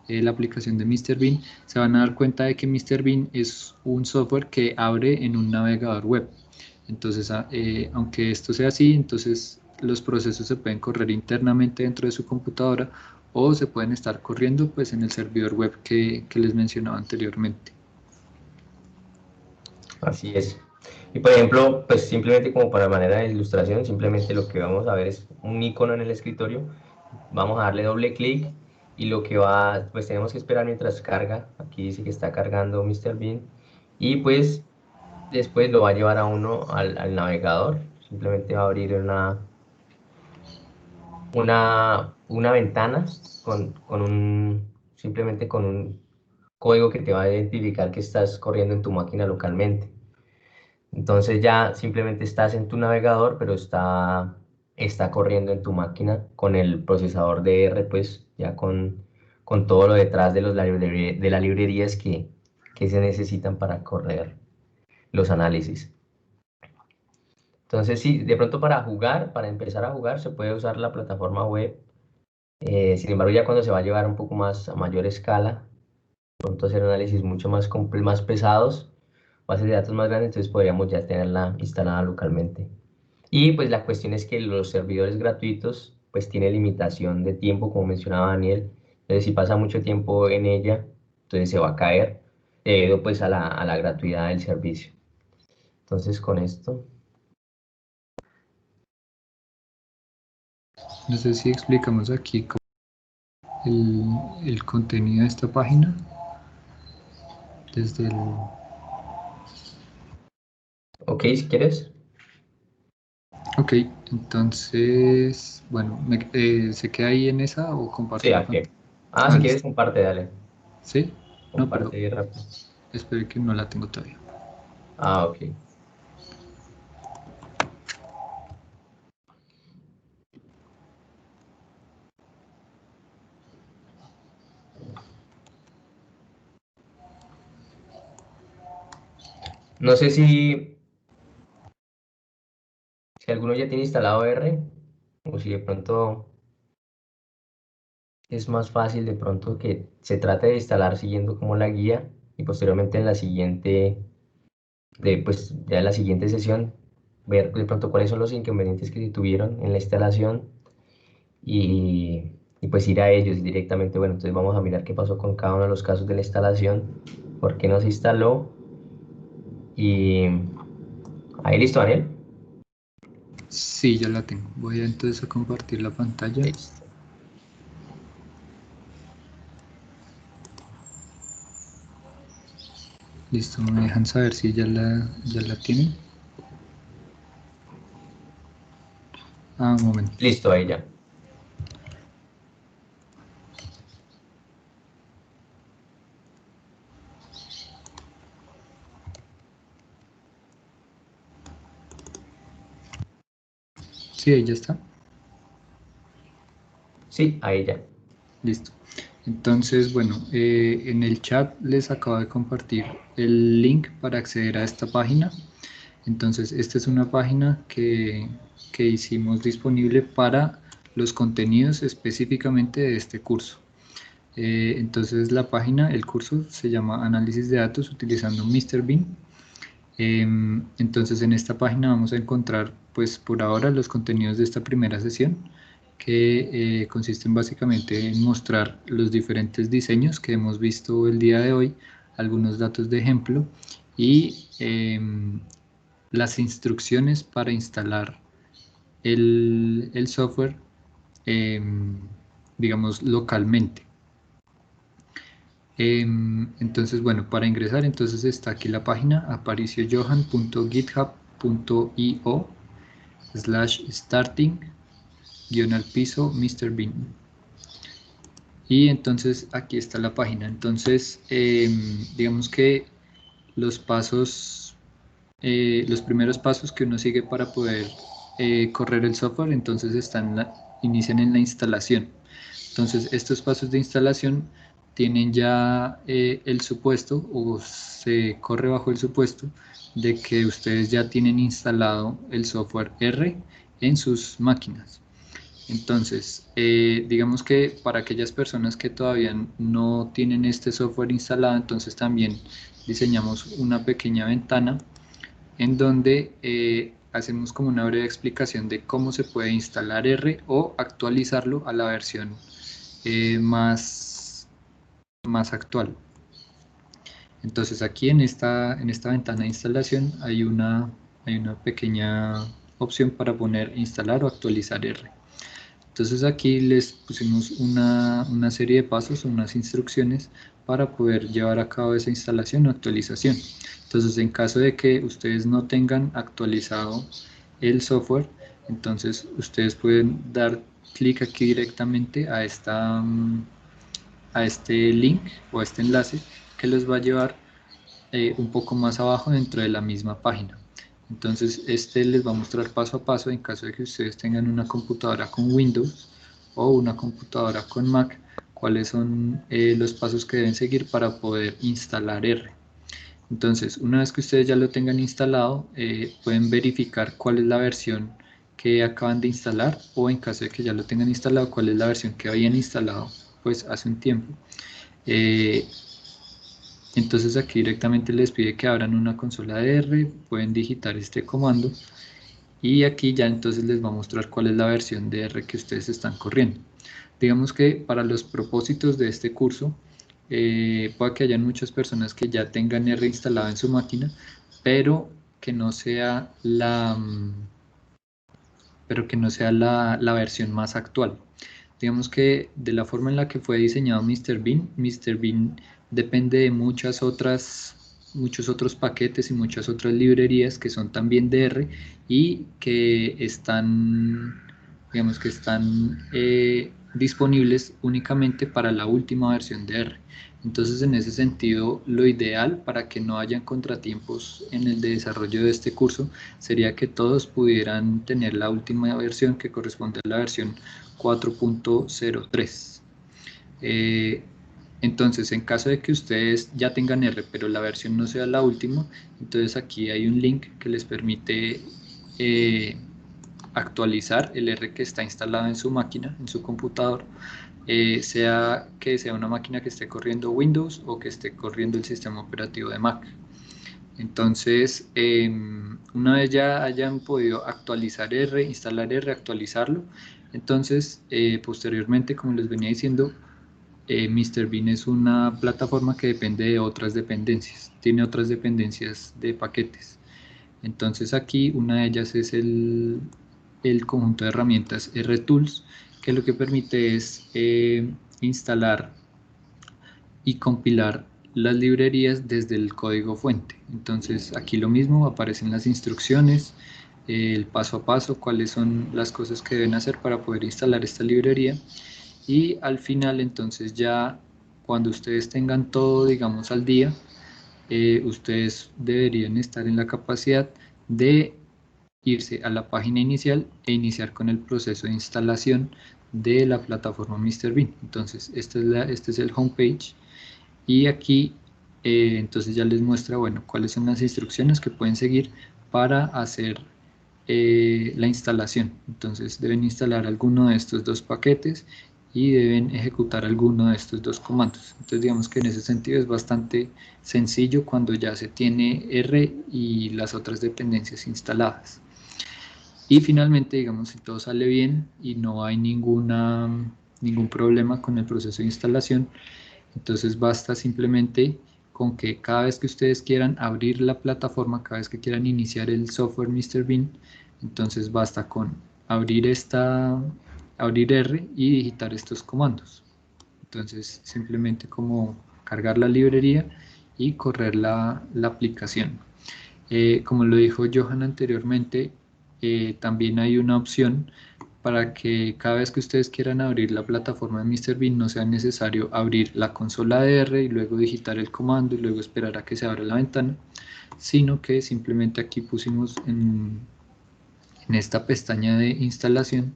la aplicación de Mr. Bean, se van a dar cuenta de que Mr. Bean es un software que abre en un navegador web. Entonces, aunque esto sea así, entonces los procesos se pueden correr internamente dentro de su computadora o se pueden estar corriendo pues en el servidor web que les mencionaba anteriormente. Así es. Y por ejemplo, pues simplemente como para manera de ilustración, simplemente lo que vamos a ver es un icono en el escritorio. Vamos a darle doble clic y lo que va, pues tenemos que esperar mientras carga. Aquí dice que está cargando Mr. Bean. Y pues después lo va a llevar a uno al navegador. Simplemente va a abrir una ventana simplemente con un código que te va a identificar que estás corriendo en tu máquina localmente. Entonces ya simplemente estás en tu navegador, pero está corriendo en tu máquina con el procesador de R, pues ya con todo lo detrás de las librerías que se necesitan para correr los análisis. Entonces sí, de pronto para jugar, para empezar a jugar, se puede usar la plataforma web. Sin embargo, ya cuando se va a llevar un poco más a mayor escala, pronto hacer análisis mucho más pesados, bases de datos más grandes, entonces podríamos ya tenerla instalada localmente. Y pues la cuestión es que los servidores gratuitos pues tienen limitación de tiempo, como mencionaba Daniel. Entonces si pasa mucho tiempo en ella, entonces se va a caer debido pues a la gratuidad del servicio. Entonces con esto... No sé si explicamos aquí el contenido de esta página desde el... Ok, si quieres. Ok, entonces, bueno, ¿se queda ahí en esa o comparto Sí, la aquí. pantalla? Si quieres Listo. comparte, dale. ¿Sí? No, pero Comparte rápido. espero que no la tengo todavía. Ok. No sé si alguno ya tiene instalado R o si de pronto es más fácil de pronto que se trate de instalar siguiendo como la guía y posteriormente en la siguiente, pues ya en la siguiente sesión, ver de pronto cuáles son los inconvenientes que se tuvieron en la instalación y pues ir a ellos directamente. Bueno, entonces vamos a mirar qué pasó con cada uno de los casos de la instalación, por qué no se instaló y ahí listo, Daniel. Sí, ya la tengo. Voy entonces a compartir la pantalla. Listo. Listo, me dejan saber si ya la tienen. Un momento. Listo, ahí ya. Sí, ahí ya está. Sí, ahí ya. Listo. Entonces, bueno, en el chat les acabo de compartir el link para acceder a esta página. Entonces, esta es una página que hicimos disponible para los contenidos específicamente de este curso. Entonces, la página, el curso se llama Análisis de Datos utilizando Mr. Bean. Entonces, en esta página vamos a encontrar, pues por ahora, los contenidos de esta primera sesión, que consisten básicamente en mostrar los diferentes diseños que hemos visto el día de hoy, algunos datos de ejemplo y las instrucciones para instalar el software, digamos, localmente. Entonces, bueno, para ingresar, entonces está aquí la página apariciojohan.github.io/starting_ Mr. Bean. Y entonces aquí está la página. Entonces, digamos que los pasos, los primeros pasos que uno sigue para poder correr el software, entonces inician en la instalación. Entonces, estos pasos de instalación tienen ya el supuesto, o se corre bajo el supuesto de que ustedes ya tienen instalado el software R en sus máquinas. Entonces, digamos que para aquellas personas que todavía no tienen este software instalado, entonces también diseñamos una pequeña ventana en donde hacemos como una breve explicación de cómo se puede instalar R o actualizarlo a la versión más actual. Entonces aquí en esta ventana de instalación hay una pequeña opción para poner instalar o actualizar R. Entonces aquí les pusimos una serie de pasos, unas instrucciones para poder llevar a cabo esa instalación o actualización. Entonces en caso de que ustedes no tengan actualizado el software, entonces ustedes pueden dar clic aquí directamente a este link o a este enlace que los va a llevar un poco más abajo dentro de la misma página. Entonces este les va a mostrar paso a paso en caso de que ustedes tengan una computadora con Windows o una computadora con Mac, cuáles son los pasos que deben seguir para poder instalar R. Entonces, una vez que ustedes ya lo tengan instalado, pueden verificar cuál es la versión que acaban de instalar, o en caso de que ya lo tengan instalado, cuál es la versión que habían instalado pues hace un tiempo. Entonces aquí directamente les pide que abran una consola de R, pueden digitar este comando y aquí ya entonces les va a mostrar cuál es la versión de R que ustedes están corriendo. Digamos que para los propósitos de este curso, puede que hayan muchas personas que ya tengan R instalado en su máquina, pero que no sea la versión más actual. Digamos que de la forma en la que fue diseñado Mr. Bean depende de muchos otros paquetes y muchas otras librerías que son también de R y que están, digamos que están disponibles únicamente para la última versión de R. Entonces, en ese sentido, lo ideal para que no hayan contratiempos en el desarrollo de este curso sería que todos pudieran tener la última versión, que corresponde a la versión 4.03. Entonces, en caso de que ustedes ya tengan R, pero la versión no sea la última, entonces aquí hay un link que les permite actualizar el R que está instalado en su máquina, en su computador, sea que sea una máquina que esté corriendo Windows o que esté corriendo el sistema operativo de Mac. Entonces, una vez ya hayan podido actualizar R, instalar R, actualizarlo, entonces posteriormente, como les venía diciendo, Mr. Bean es una plataforma que depende de otras dependencias, tiene otras dependencias de paquetes. Entonces aquí una de ellas es el conjunto de herramientas RTools, que lo que permite es instalar y compilar las librerías desde el código fuente. Entonces aquí lo mismo, aparecen las instrucciones, el paso a paso, cuáles son las cosas que deben hacer para poder instalar esta librería, y al final entonces ya cuando ustedes tengan todo, digamos, al día, ustedes deberían estar en la capacidad de irse a la página inicial e iniciar con el proceso de instalación de la plataforma Mr. Bean. Entonces este es el homepage y aquí entonces ya les muestra, bueno, cuáles son las instrucciones que pueden seguir para hacer la instalación. Entonces deben instalar alguno de estos dos paquetes y deben ejecutar alguno de estos dos comandos. Entonces digamos que en ese sentido es bastante sencillo cuando ya se tiene R y las otras dependencias instaladas. Y finalmente, digamos, si todo sale bien y no hay ningún problema con el proceso de instalación, entonces basta simplemente con que cada vez que ustedes quieran abrir la plataforma, cada vez que quieran iniciar el software Mr. Bean, entonces basta con abrir R y digitar estos comandos. Entonces simplemente como cargar la librería y correr la aplicación. Como lo dijo Johan anteriormente, también hay una opción para que cada vez que ustedes quieran abrir la plataforma de Mr. Bean no sea necesario abrir la consola de R y luego digitar el comando y luego esperar a que se abra la ventana, sino que simplemente aquí pusimos en esta pestaña de instalación,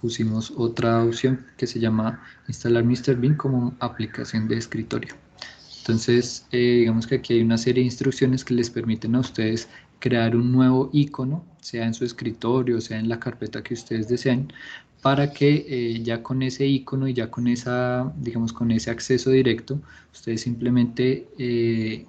pusimos otra opción que se llama instalar MrBean como aplicación de escritorio. Entonces, digamos que aquí hay una serie de instrucciones que les permiten a ustedes crear un nuevo icono, sea en su escritorio, sea en la carpeta que ustedes deseen, para que ya con ese icono y ya con esa, digamos, con ese acceso directo, ustedes simplemente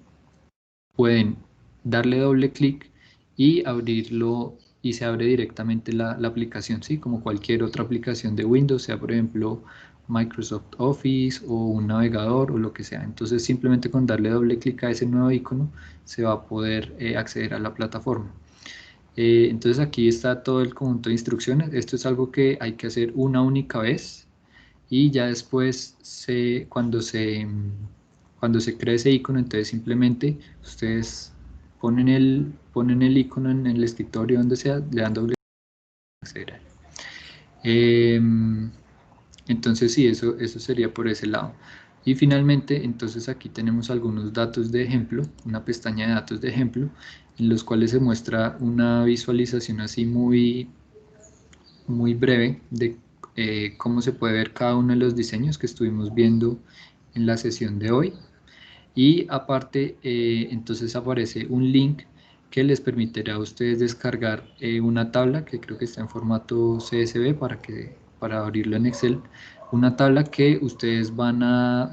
pueden darle doble clic y abrirlo y se abre directamente la aplicación, ¿sí? Como cualquier otra aplicación de Windows, sea por ejemplo Microsoft Office o un navegador o lo que sea. Entonces simplemente con darle doble clic a ese nuevo icono se va a poder acceder a la plataforma. Entonces aquí está todo el conjunto de instrucciones. Esto es algo que hay que hacer una única vez y ya después cuando se crea ese icono, entonces simplemente ustedes ponen el icono en el escritorio donde sea, le dan doble clic. Entonces sí, eso sería por ese lado. Y finalmente, entonces aquí tenemos algunos datos de ejemplo, una pestaña de datos de ejemplo, en los cuales se muestra una visualización así muy breve de cómo se puede ver cada uno de los diseños que estuvimos viendo en la sesión de hoy. Y aparte, entonces aparece un link que les permitirá a ustedes descargar una tabla que creo que está en formato CSV para abrirlo en Excel, una tabla que ustedes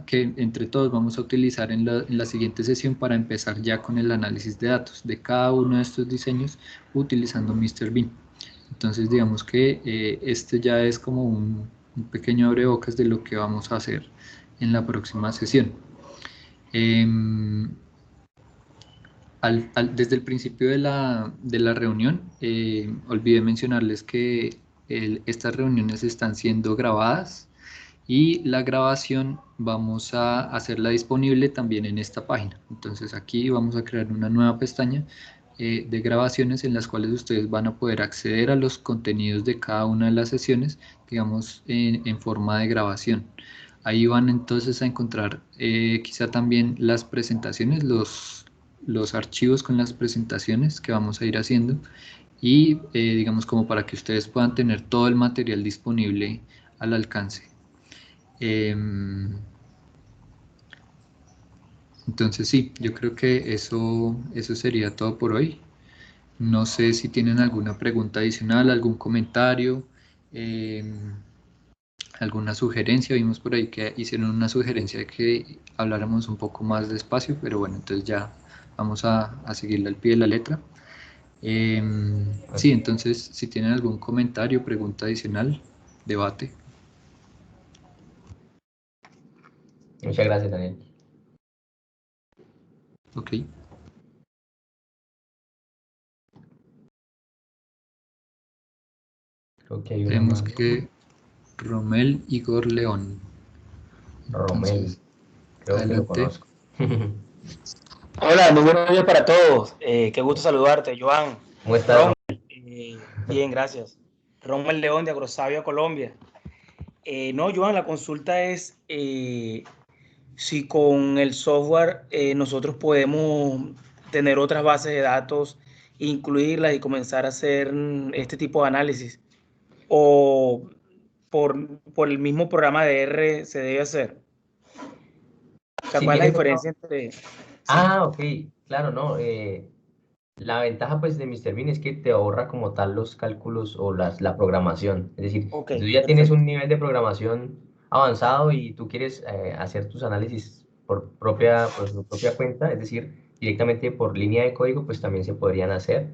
que entre todos vamos a utilizar en la siguiente sesión para empezar ya con el análisis de datos de cada uno de estos diseños utilizando MrBean. Entonces digamos que este ya es como un pequeño abrebocas de lo que vamos a hacer en la próxima sesión. Desde el principio de la reunión, olvidé mencionarles que estas reuniones están siendo grabadas y la grabación vamos a hacerla disponible también en esta página. Entonces aquí vamos a crear una nueva pestaña de grabaciones en las cuales ustedes van a poder acceder a los contenidos de cada una de las sesiones, digamos, en forma de grabación. Ahí van entonces a encontrar quizá también las presentaciones, los archivos con las presentaciones que vamos a ir haciendo y digamos como para que ustedes puedan tener todo el material disponible al alcance. Entonces sí, yo creo que eso sería todo por hoy. No sé si tienen alguna pregunta adicional, algún comentario, alguna sugerencia. Vimos por ahí que hicieron una sugerencia de que habláramos un poco más despacio, pero bueno, entonces ya vamos a seguirle al pie de la letra. Sí, entonces si tienen algún comentario, pregunta adicional, debate. Muchas gracias, Daniel. Ok. Creo que hay una Tenemos más. que Romel Igor León. Romel, Entonces, creo que lo adelante. conozco. Hola, muy buenos días para todos. Qué gusto saludarte, Joan. ¿Cómo estás, Romel? Bien, gracias. Romel León de Agrosavia, Colombia. No, Joan, la consulta es si con el software nosotros podemos tener otras bases de datos, incluirlas y comenzar a hacer este tipo de análisis. O por el mismo programa de R se debe hacer. O sea, Sí, ¿cuál es la tienes diferencia entre...? Ah, ok, claro, no. La ventaja pues de MrBean es que te ahorra como tal los cálculos o la programación. Es decir, Ok, si tú ya tienes perfecto. un nivel de programación avanzado y tú quieres hacer tus análisis por tu propia cuenta, es decir, directamente por línea de código, pues también se podrían hacer.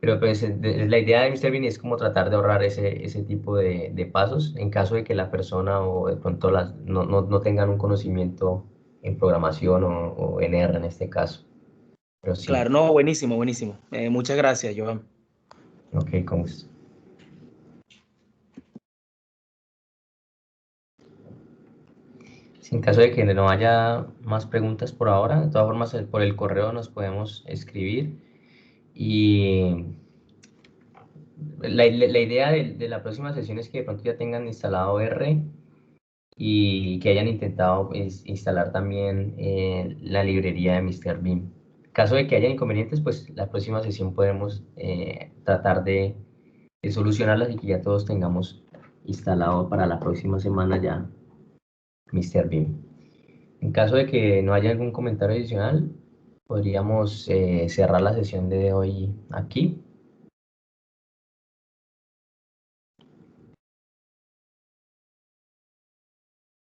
Pero pues la idea de MrBean es como tratar de ahorrar ese tipo de pasos en caso de que la persona o de pronto no tengan un conocimiento en programación o en R en este caso. Pero sí, Claro, no, buenísimo, buenísimo. Muchas gracias, Joan. ok, con gusto. Si en caso de que no haya más preguntas por ahora, de todas formas por el correo nos podemos escribir y la idea de la próxima sesión es que de pronto ya tengan instalado R y que hayan intentado pues, instalar también la librería de MrBean. En caso de que haya inconvenientes, pues la próxima sesión podemos tratar de solucionarlas y que ya todos tengamos instalado para la próxima semana ya Mr. Beam. En caso de que no haya algún comentario adicional, podríamos cerrar la sesión de hoy aquí.